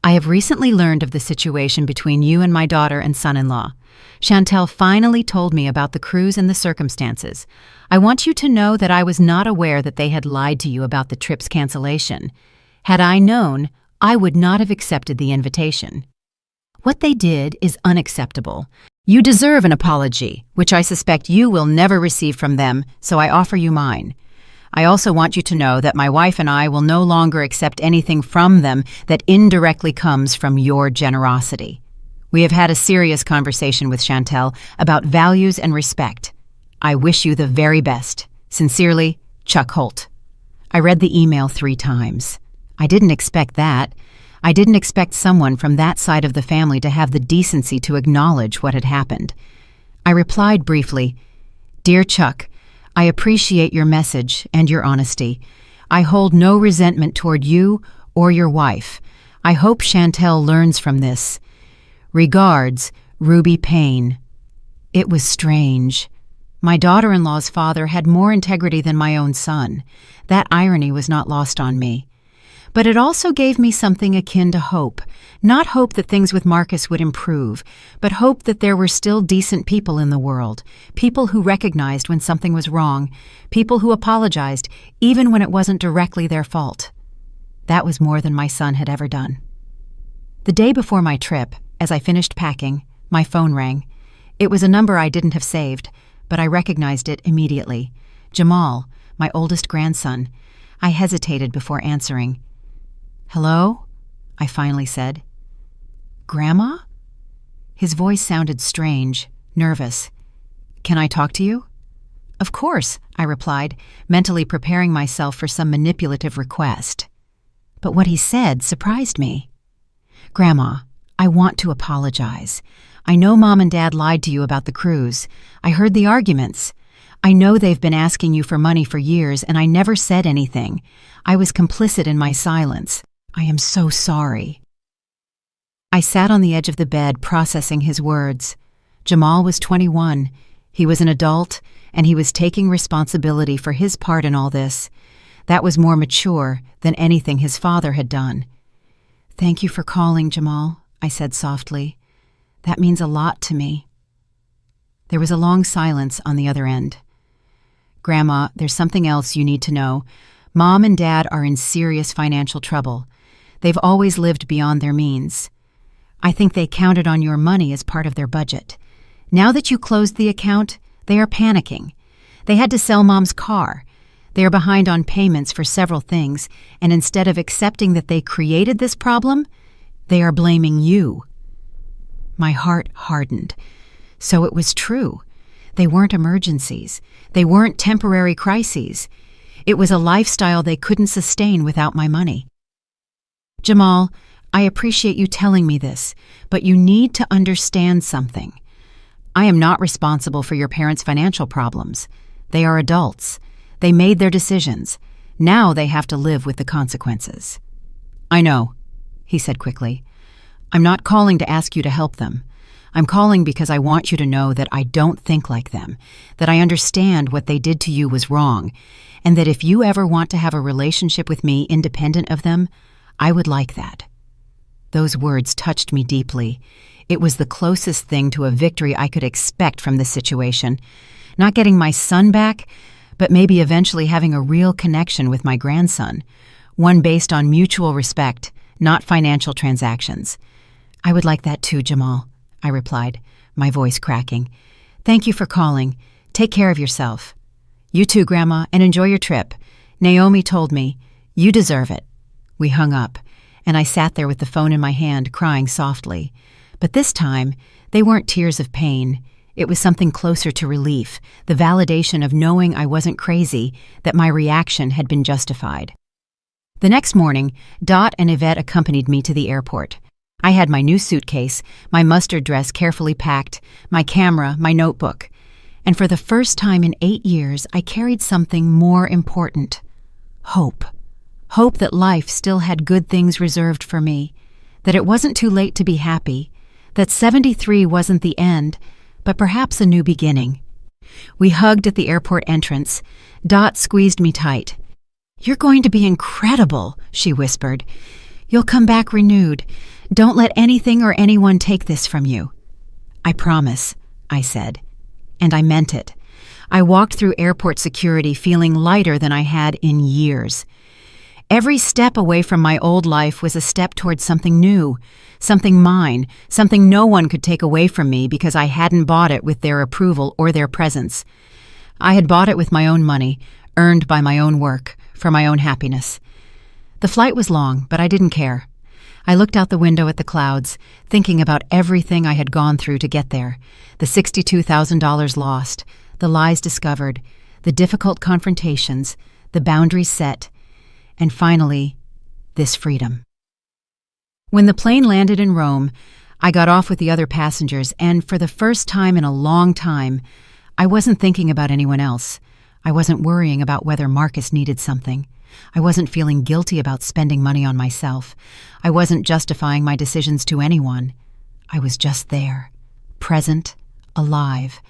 I have recently learned of the situation between you and my daughter and son-in-law. Chantel finally told me about the cruise and the circumstances. I want you to know that I was not aware that they had lied to you about the trip's cancellation. Had I known, I would not have accepted the invitation. What they did is unacceptable. You deserve an apology, which I suspect you will never receive from them, so I offer you mine. I also want you to know that my wife and I will no longer accept anything from them that indirectly comes from your generosity. We have had a serious conversation with Chantel about values and respect. I wish you the very best. Sincerely, Chuck Holt." I read the email 3 times. I didn't expect that. I didn't expect someone from that side of the family to have the decency to acknowledge what had happened. I replied briefly, "Dear Chuck, I appreciate your message and your honesty. I hold no resentment toward you or your wife. I hope Chantel learns from this. Regards, Ruby Payne." It was strange. My daughter-in-law's father had more integrity than my own son. That irony was not lost on me. But it also gave me something akin to hope. Not hope that things with Marcus would improve, but hope that there were still decent people in the world, people who recognized when something was wrong, people who apologized even when it wasn't directly their fault. That was more than my son had ever done. The day before my trip, as I finished packing, my phone rang. It was a number I didn't have saved, but I recognized it immediately. Jamal, my oldest grandson. I hesitated before answering. "Hello?" I finally said. "Grandma?" His voice sounded strange, nervous. "Can I talk to you?" "Of course," I replied, mentally preparing myself for some manipulative request. But what he said surprised me. "Grandma, I want to apologize. I know Mom and Dad lied to you about the cruise. I heard the arguments. I know they've been asking you for money for years, and I never said anything. I was complicit in my silence. I am so sorry." I sat on the edge of the bed processing his words. Jamal was 21. He was an adult, and he was taking responsibility for his part in all this. That was more mature than anything his father had done. "Thank you for calling, Jamal," I said softly. "That means a lot to me." There was a long silence on the other end. "Grandma, there's something else you need to know. Mom and Dad are in serious financial trouble. They've always lived beyond their means. I think they counted on your money as part of their budget. Now that you closed the account, they are panicking. They had to sell Mom's car. They are behind on payments for several things, and instead of accepting that they created this problem, they are blaming you." My heart hardened. So it was true. They weren't emergencies. They weren't temporary crises. It was a lifestyle they couldn't sustain without my money. "Jamal, I appreciate you telling me this, but you need to understand something. I am not responsible for your parents' financial problems. They are adults. They made their decisions. Now they have to live with the consequences." "I know," he said quickly. "I'm not calling to ask you to help them. I'm calling because I want you to know that I don't think like them, that I understand what they did to you was wrong, and that if you ever want to have a relationship with me independent of them, I would like that." Those words touched me deeply. It was the closest thing to a victory I could expect from this situation. Not getting my son back, but maybe eventually having a real connection with my grandson, one based on mutual respect, not financial transactions. "I would like that too, Jamal," I replied, my voice cracking. "Thank you for calling. Take care of yourself." "You too, Grandma, and enjoy your trip. Naomi told me. You deserve it." We hung up, and I sat there with the phone in my hand, crying softly. But this time, they weren't tears of pain. It was something closer to relief, the validation of knowing I wasn't crazy, that my reaction had been justified. The next morning, Dot and Yvette accompanied me to the airport. I had my new suitcase, my mustard dress carefully packed, my camera, my notebook. And for the first time in 8 years, I carried something more important. Hope. Hope that life still had good things reserved for me, that it wasn't too late to be happy, that 73 wasn't the end, but perhaps a new beginning. We hugged at the airport entrance. Dot squeezed me tight. "You're going to be incredible," she whispered. "You'll come back renewed. Don't let anything or anyone take this from you." "I promise," I said. And I meant it. I walked through airport security feeling lighter than I had in years. Every step away from my old life was a step towards something new, something mine, something no one could take away from me because I hadn't bought it with their approval or their presence. I had bought it with my own money, earned by my own work, for my own happiness. The flight was long, but I didn't care. I looked out the window at the clouds, thinking about everything I had gone through to get there, the $62,000 lost, the lies discovered, the difficult confrontations, the boundaries set, and finally, this freedom. When the plane landed in Rome, I got off with the other passengers, and for the first time in a long time, I wasn't thinking about anyone else. I wasn't worrying about whether Marcus needed something. I wasn't feeling guilty about spending money on myself. I wasn't justifying my decisions to anyone. I was just there, present, alive,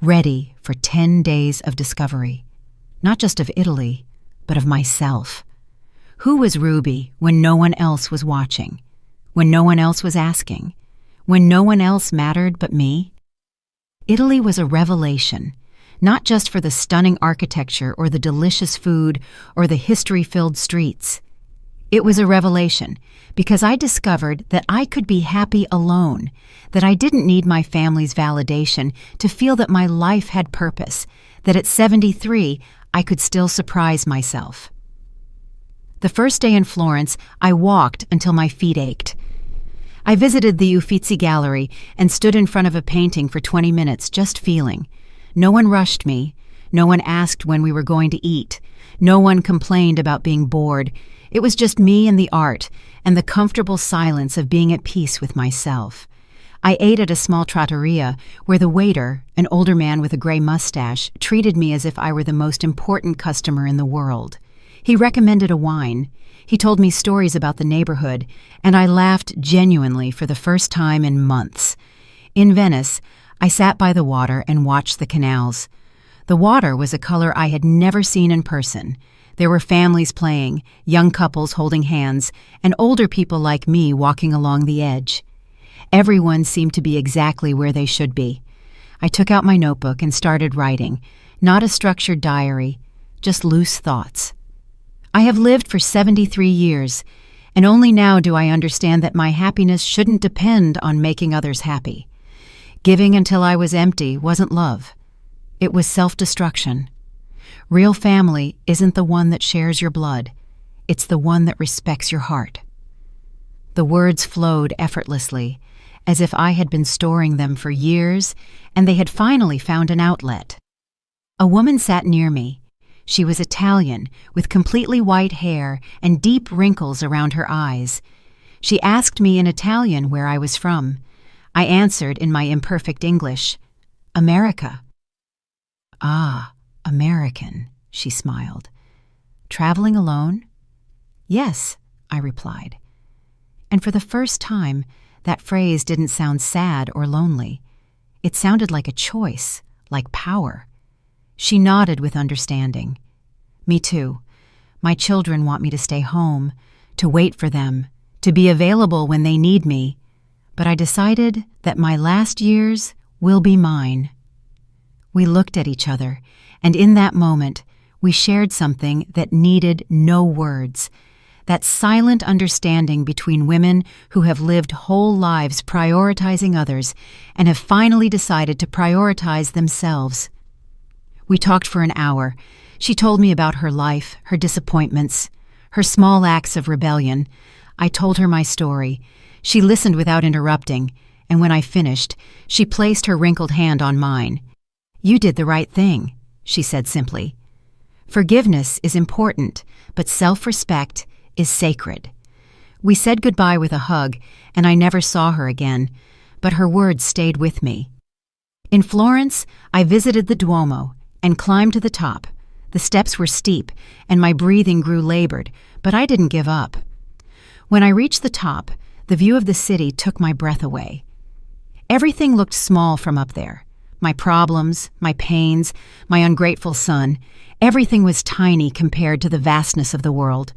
ready for 10 days of discovery. Not just of Italy, but of myself. Who was Ruby when no one else was watching? When no one else was asking? When no one else mattered but me? Italy was a revelation. Not just for the stunning architecture or the delicious food or the history-filled streets. It was a revelation because I discovered that I could be happy alone, that I didn't need my family's validation to feel that my life had purpose, that at 73 I could still surprise myself. The first day in Florence, I walked until my feet ached. I visited the Uffizi Gallery and stood in front of a painting for 20 minutes just feeling. No one rushed me. No one asked when we were going to eat. No one complained about being bored. It was just me and the art, and the comfortable silence of being at peace with myself. I ate at a small trattoria where the waiter, an older man with a gray mustache, treated me as if I were the most important customer in the world. He recommended a wine. He told me stories about the neighborhood, and I laughed genuinely for the first time in months. In Venice, I sat by the water and watched the canals. The water was a color I had never seen in person. There were families playing, young couples holding hands, and older people like me walking along the edge. Everyone seemed to be exactly where they should be. I took out my notebook and started writing, not a structured diary, just loose thoughts. I have lived for 73 years, and only now do I understand that my happiness shouldn't depend on making others happy. Giving until I was empty wasn't love. It was self-destruction. Real family isn't the one that shares your blood. It's the one that respects your heart. The words flowed effortlessly, as if I had been storing them for years and they had finally found an outlet. A woman sat near me. She was Italian, with completely white hair and deep wrinkles around her eyes. She asked me in Italian where I was from. I answered in my imperfect English, "America." "Ah, American," she smiled. "Traveling alone?" "Yes," I replied. And for the first time, that phrase didn't sound sad or lonely. It sounded like a choice, like power. She nodded with understanding. "Me too. My children want me to stay home, to wait for them, to be available when they need me. But I decided that my last years will be mine." We looked at each other, and in that moment, we shared something that needed no words. That silent understanding between women who have lived whole lives prioritizing others and have finally decided to prioritize themselves. We talked for an hour. She told me about her life, her disappointments, her small acts of rebellion. I told her my story. She listened without interrupting, and when I finished, she placed her wrinkled hand on mine. "You did the right thing," she said simply. "Forgiveness is important, but self-respect is sacred." We said goodbye with a hug, and I never saw her again, but her words stayed with me. In Florence, I visited the Duomo and climbed to the top. The steps were steep, and my breathing grew labored, but I didn't give up. When I reached the top, the view of the city took my breath away. Everything looked small from up there. My problems, my pains, my ungrateful son, everything was tiny compared to the vastness of the world.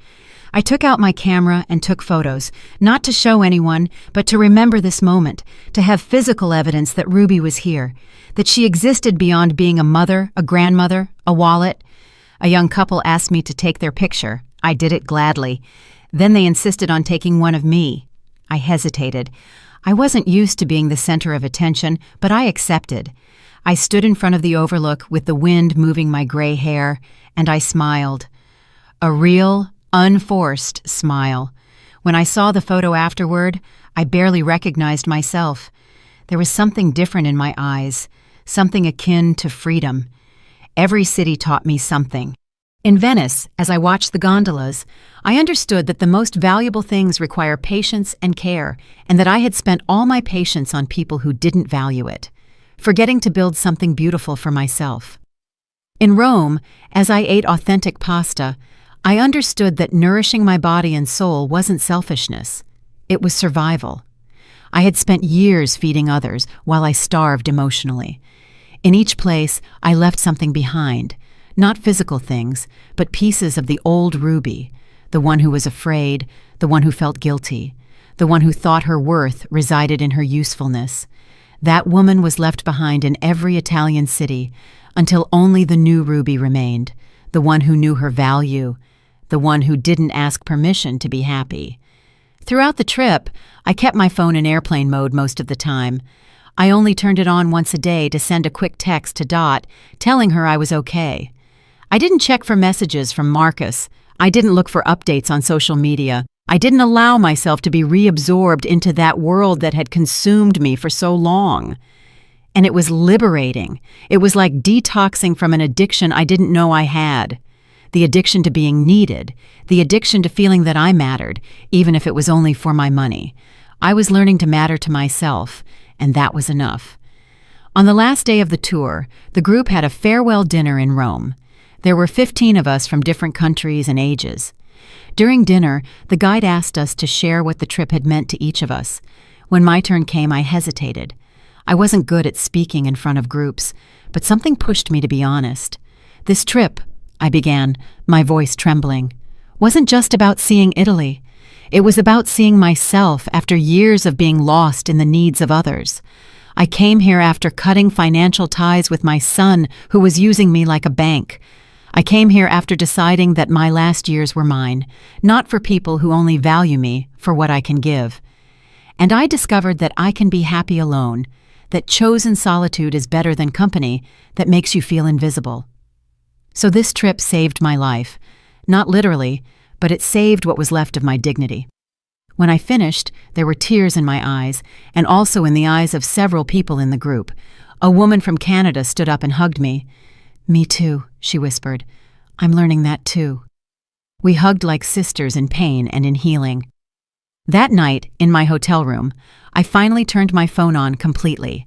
I took out my camera and took photos, not to show anyone, but to remember this moment, to have physical evidence that Ruby was here, that she existed beyond being a mother, a grandmother, a wallet. A young couple asked me to take their picture. I did it gladly. Then they insisted on taking one of me. I hesitated. I wasn't used to being the center of attention, but I accepted. I stood in front of the overlook with the wind moving my gray hair, and I smiled. A real, unforced smile. When I saw the photo afterward, I barely recognized myself. There was something different in my eyes, something akin to freedom. Every city taught me something. In Venice, as I watched the gondolas, I understood that the most valuable things require patience and care, and that I had spent all my patience on people who didn't value it, forgetting to build something beautiful for myself. In Rome, as I ate authentic pasta, I understood that nourishing my body and soul wasn't selfishness. It was survival. I had spent years feeding others while I starved emotionally. In each place, I left something behind, not physical things, but pieces of the old Ruby, the one who was afraid, the one who felt guilty, the one who thought her worth resided in her usefulness. That woman was left behind in every Italian city until only the new Ruby remained, the one who knew her value, the one who didn't ask permission to be happy. Throughout the trip, I kept my phone in airplane mode most of the time. I only turned it on once a day to send a quick text to Dot, telling her I was okay. I didn't check for messages from Marcus. I didn't look for updates on social media. I didn't allow myself to be reabsorbed into that world that had consumed me for so long. And it was liberating. It was like detoxing from an addiction I didn't know I had. The addiction to being needed, the addiction to feeling that I mattered, even if it was only for my money. I was learning to matter to myself, and that was enough. On the last day of the tour, the group had a farewell dinner in Rome. There were 15 of us from different countries and ages. During dinner, the guide asked us to share what the trip had meant to each of us. When my turn came, I hesitated. I wasn't good at speaking in front of groups, but something pushed me to be honest. This trip, I began, my voice trembling, wasn't just about seeing Italy. It was about seeing myself after years of being lost in the needs of others. I came here after cutting financial ties with my son, who was using me like a bank. I came here after deciding that my last years were mine, not for people who only value me for what I can give. And I discovered that I can be happy alone, that chosen solitude is better than company that makes you feel invisible. So this trip saved my life. Not literally, but it saved what was left of my dignity. When I finished, there were tears in my eyes, and also in the eyes of several people in the group. A woman from Canada stood up and hugged me. "Me too," she whispered. "I'm learning that too." We hugged like sisters in pain and in healing. That night, in my hotel room, I finally turned my phone on completely.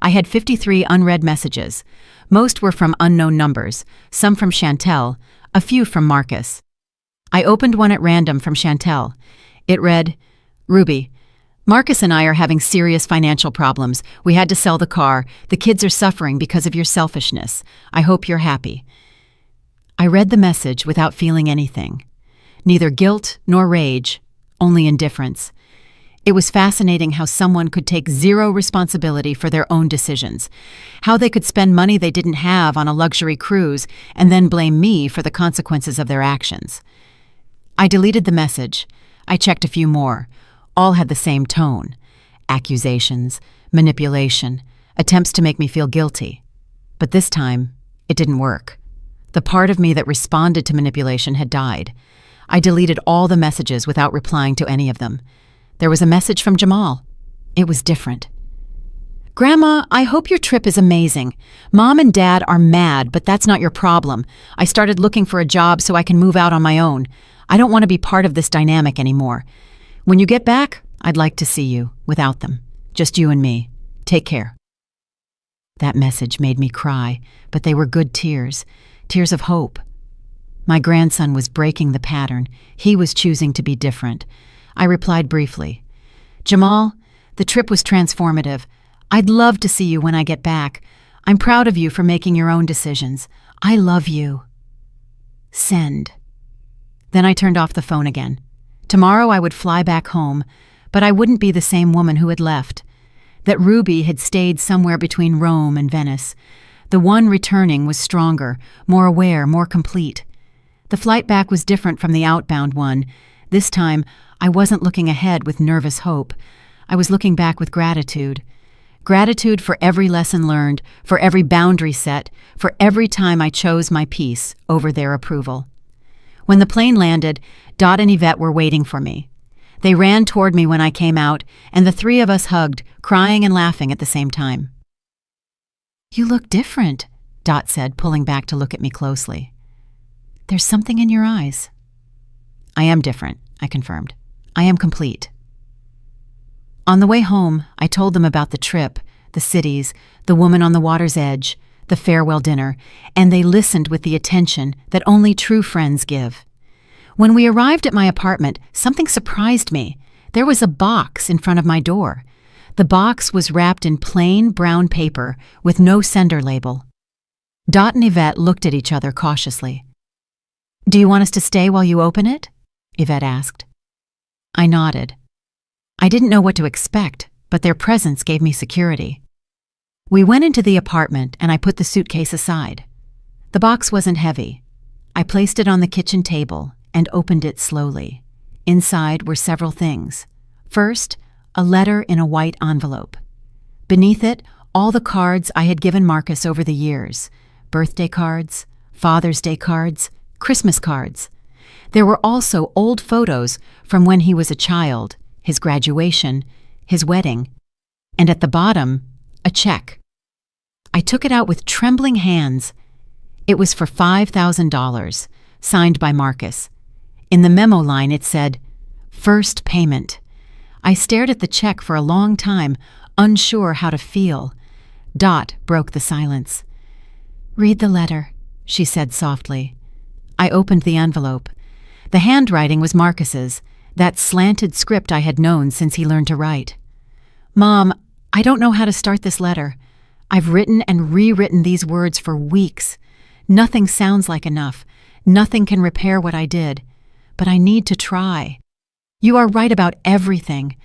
I had 53 unread messages. Most were from unknown numbers, some from Chantel, a few from Marcus. I opened one at random from Chantel. It read, "Ruby, Marcus and I are having serious financial problems. We had to sell the car. The kids are suffering because of your selfishness. I hope you're happy." I read the message without feeling anything. Neither guilt nor rage, only indifference. It was fascinating how someone could take zero responsibility for their own decisions, how they could spend money they didn't have on a luxury cruise and then blame me for the consequences of their actions. I deleted the message. I checked a few more. All had the same tone. Accusations, manipulation, attempts to make me feel guilty. But this time, it didn't work. The part of me that responded to manipulation had died. I deleted all the messages without replying to any of them. There was a message from Jamal. It was different. "Grandma, I hope your trip is amazing. Mom and Dad are mad, but that's not your problem. I started looking for a job so I can move out on my own. I don't want to be part of this dynamic anymore. When you get back, I'd like to see you, without them. Just you and me. Take care." That message made me cry, but they were good tears, tears of hope. My grandson was breaking the pattern. He was choosing to be different. I replied briefly, "Jamal, the trip was transformative. I'd love to see you when I get back. I'm proud of you for making your own decisions. I love you. Send." Then I turned off the phone again. Tomorrow I would fly back home, but I wouldn't be the same woman who had left. That Ruby had stayed somewhere between Rome and Venice. The one returning was stronger, more aware, more complete. The flight back was different from the outbound one. This time, I wasn't looking ahead with nervous hope. I was looking back with gratitude. Gratitude for every lesson learned, for every boundary set, for every time I chose my peace over their approval. When the plane landed, Dot and Yvette were waiting for me. They ran toward me when I came out, and the three of us hugged, crying and laughing at the same time. "You look different," Dot said, pulling back to look at me closely. "There's something in your eyes." "I am different," I confirmed. "I am complete." On the way home, I told them about the trip, the cities, the woman on the water's edge, the farewell dinner, and they listened with the attention that only true friends give. When we arrived at my apartment, something surprised me. There was a box in front of my door. The box was wrapped in plain brown paper with no sender label. Dot and Yvette looked at each other cautiously. "Do you want us to stay while you open it?" Yvette asked. I nodded. I didn't know what to expect, but their presence gave me security. We went into the apartment and I put the suitcase aside. The box wasn't heavy. I placed it on the kitchen table and opened it slowly. Inside were several things. First, a letter in a white envelope. Beneath it, all the cards I had given Marcus over the years. Birthday cards, Father's Day cards, Christmas cards. There were also old photos from when he was a child, his graduation, his wedding, and at the bottom, a check. I took it out with trembling hands. It was for $5,000, signed by Marcus. In the memo line it said, "First payment." I stared at the check for a long time, unsure how to feel. Dot broke the silence. "Read the letter," she said softly. I opened the envelope. The handwriting was Marcus's, that slanted script I had known since he learned to write. "Mom, I don't know how to start this letter. I've written and rewritten these words for weeks. Nothing sounds like enough. Nothing can repair what I did. But I need to try. You are right about everything.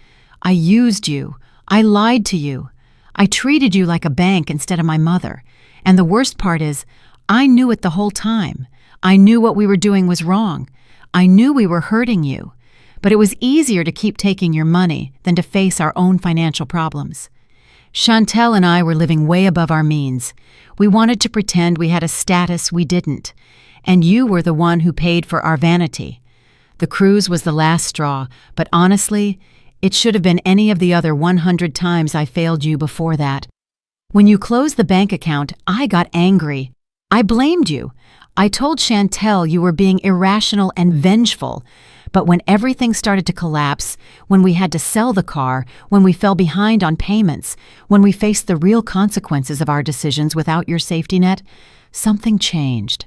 I used you. I lied to you. I treated you like a bank instead of my mother. And the worst part is, I knew it the whole time. I knew what we were doing was wrong. I knew we were hurting you. But it was easier to keep taking your money than to face our own financial problems. Chantel and I were living way above our means. We wanted to pretend we had a status we didn't. And you were the one who paid for our vanity. The cruise was the last straw, but honestly, it should have been any of the other 100 times I failed you before that. When you closed the bank account, I got angry. I blamed you. I told Chantel you were being irrational and vengeful. But when everything started to collapse, when we had to sell the car, when we fell behind on payments, when we faced the real consequences of our decisions without your safety net, something changed.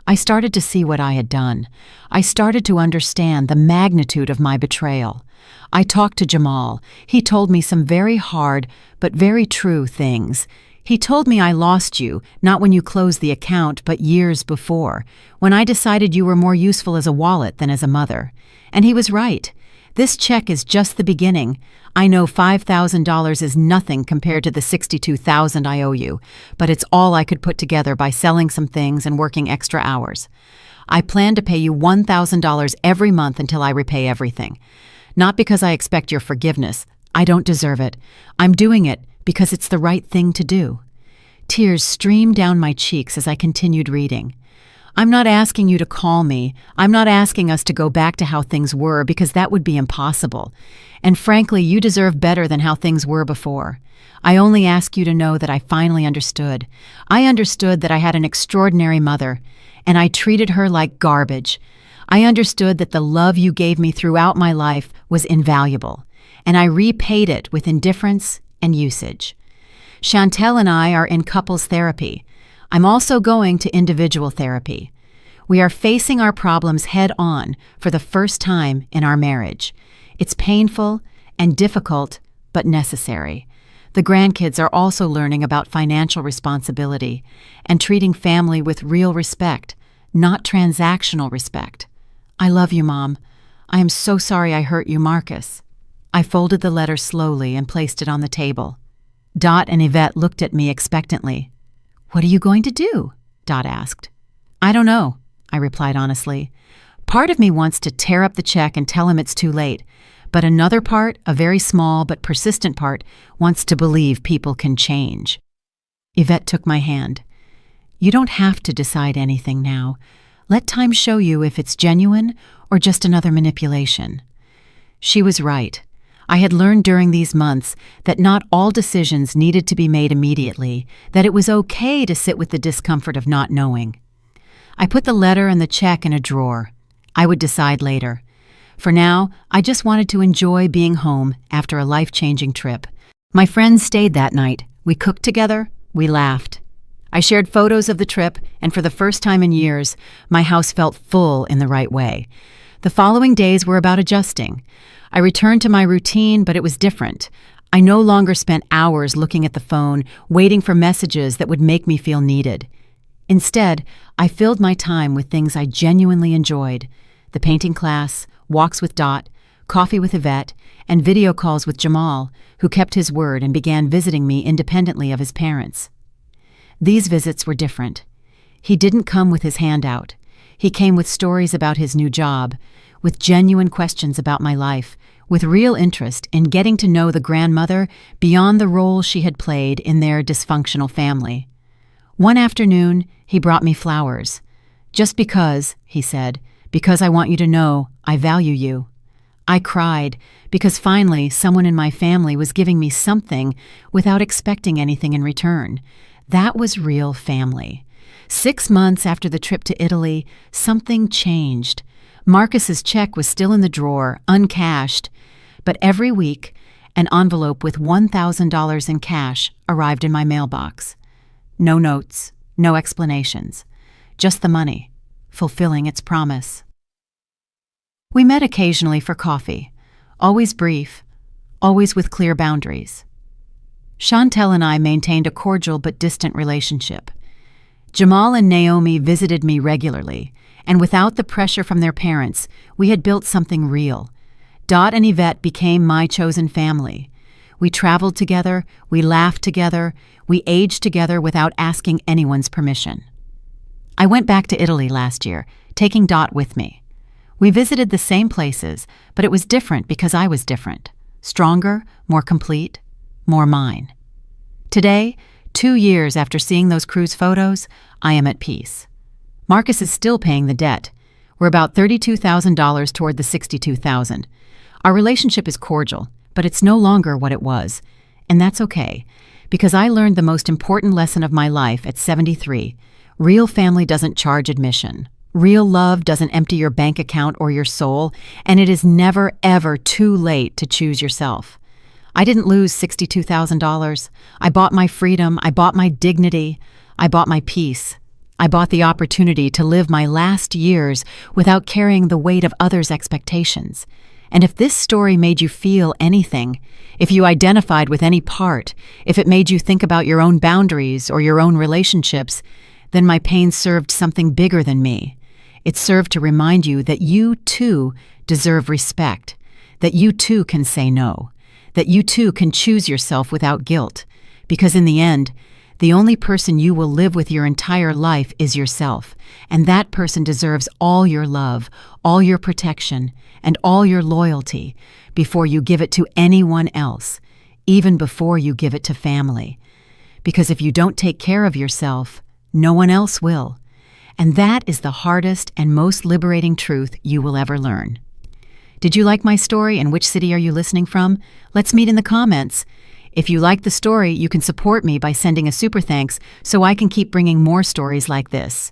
I started to see what I had done. I started to understand the magnitude of my betrayal. I talked to Jamal. He told me some very hard but very true things. He told me I lost you, not when you closed the account, but years before, when I decided you were more useful as a wallet than as a mother. And he was right. This check is just the beginning. I know $5,000 is nothing compared to the $62,000 I owe you, but it's all I could put together by selling some things and working extra hours. I plan to pay you $1,000 every month until I repay everything. Not because I expect your forgiveness. I don't deserve it. I'm doing it because it's the right thing to do. Tears streamed down my cheeks as I continued reading. I'm not asking you to call me. I'm not asking us to go back to how things were because that would be impossible. And frankly, you deserve better than how things were before. I only ask you to know that I finally understood. I understood that I had an extraordinary mother, and I treated her like garbage. I understood that the love you gave me throughout my life was invaluable, and I repaid it with indifference and usage. Chantel and I are in couples therapy. I'm also going to individual therapy. We are facing our problems head on for the first time in our marriage. It's painful and difficult, but necessary. The grandkids are also learning about financial responsibility and treating family with real respect, not transactional respect. I love you, Mom. I am so sorry I hurt you, Marcus. I folded the letter slowly and placed it on the table. Dot and Yvette looked at me expectantly. What are you going to do? Dot asked. I don't know, I replied honestly. Part of me wants to tear up the check and tell him it's too late, but another part, a very small but persistent part, wants to believe people can change. Yvette took my hand. You don't have to decide anything now. Let time show you if it's genuine or just another manipulation. She was right. I had learned during these months that not all decisions needed to be made immediately, that it was okay to sit with the discomfort of not knowing. I put the letter and the check in a drawer. I would decide later. For now, I just wanted to enjoy being home after a life-changing trip. My friends stayed that night. We cooked together. We laughed. I shared photos of the trip, and for the first time in years, my house felt full in the right way. The following days were about adjusting. I returned to my routine, but it was different. I no longer spent hours looking at the phone, waiting for messages that would make me feel needed. Instead, I filled my time with things I genuinely enjoyed: the painting class, walks with Dot, coffee with Yvette, and video calls with Jamal, who kept his word and began visiting me independently of his parents. These visits were different. He didn't come with his hand out. He came with stories about his new job, with genuine questions about my life, with real interest in getting to know the grandmother beyond the role she had played in their dysfunctional family. One afternoon, he brought me flowers. Just because, he said, because I want you to know I value you. I cried because finally someone in my family was giving me something without expecting anything in return. That was real family. 6 months after the trip to Italy, something changed. Marcus's check was still in the drawer, uncashed, but every week, an envelope with $1,000 in cash arrived in my mailbox. No notes, no explanations, just the money, fulfilling its promise. We met occasionally for coffee, always brief, always with clear boundaries. Chantel and I maintained a cordial but distant relationship. Jamal and Naomi visited me regularly, and without the pressure from their parents, we had built something real. Dot and Yvette became my chosen family. We traveled together, we laughed together, we aged together without asking anyone's permission. I went back to Italy last year, taking Dot with me. We visited the same places, but it was different because I was different. Stronger, more complete, more mine. Today, 2 years after seeing those cruise photos, I am at peace. Marcus is still paying the debt. We're about $32,000 toward the $62,000. Our relationship is cordial, but it's no longer what it was. And that's okay, because I learned the most important lesson of my life at 73. Real family doesn't charge admission. Real love doesn't empty your bank account or your soul, and it is never, ever too late to choose yourself. I didn't lose $62,000. I bought my freedom. I bought my dignity. I bought my peace. I bought the opportunity to live my last years without carrying the weight of others' expectations. And if this story made you feel anything, if you identified with any part, if it made you think about your own boundaries or your own relationships, then my pain served something bigger than me. It served to remind you that you too deserve respect, that you too can say no, that you too can choose yourself without guilt, because in the end, the only person you will live with your entire life is yourself, and that person deserves all your love, all your protection, and all your loyalty before you give it to anyone else, even before you give it to family. Because if you don't take care of yourself, no one else will. And that is the hardest and most liberating truth you will ever learn. Did you like my story, and which city are you listening from? Let's meet in the comments. If you like the story, you can support me by sending a super thanks so I can keep bringing more stories like this.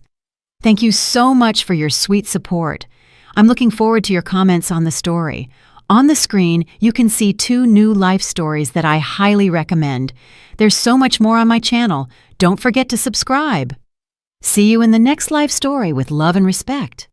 Thank you so much for your sweet support. I'm looking forward to your comments on the story. On the screen, you can see 2 new life stories that I highly recommend. There's so much more on my channel. Don't forget to subscribe. See you in the next life story with love and respect.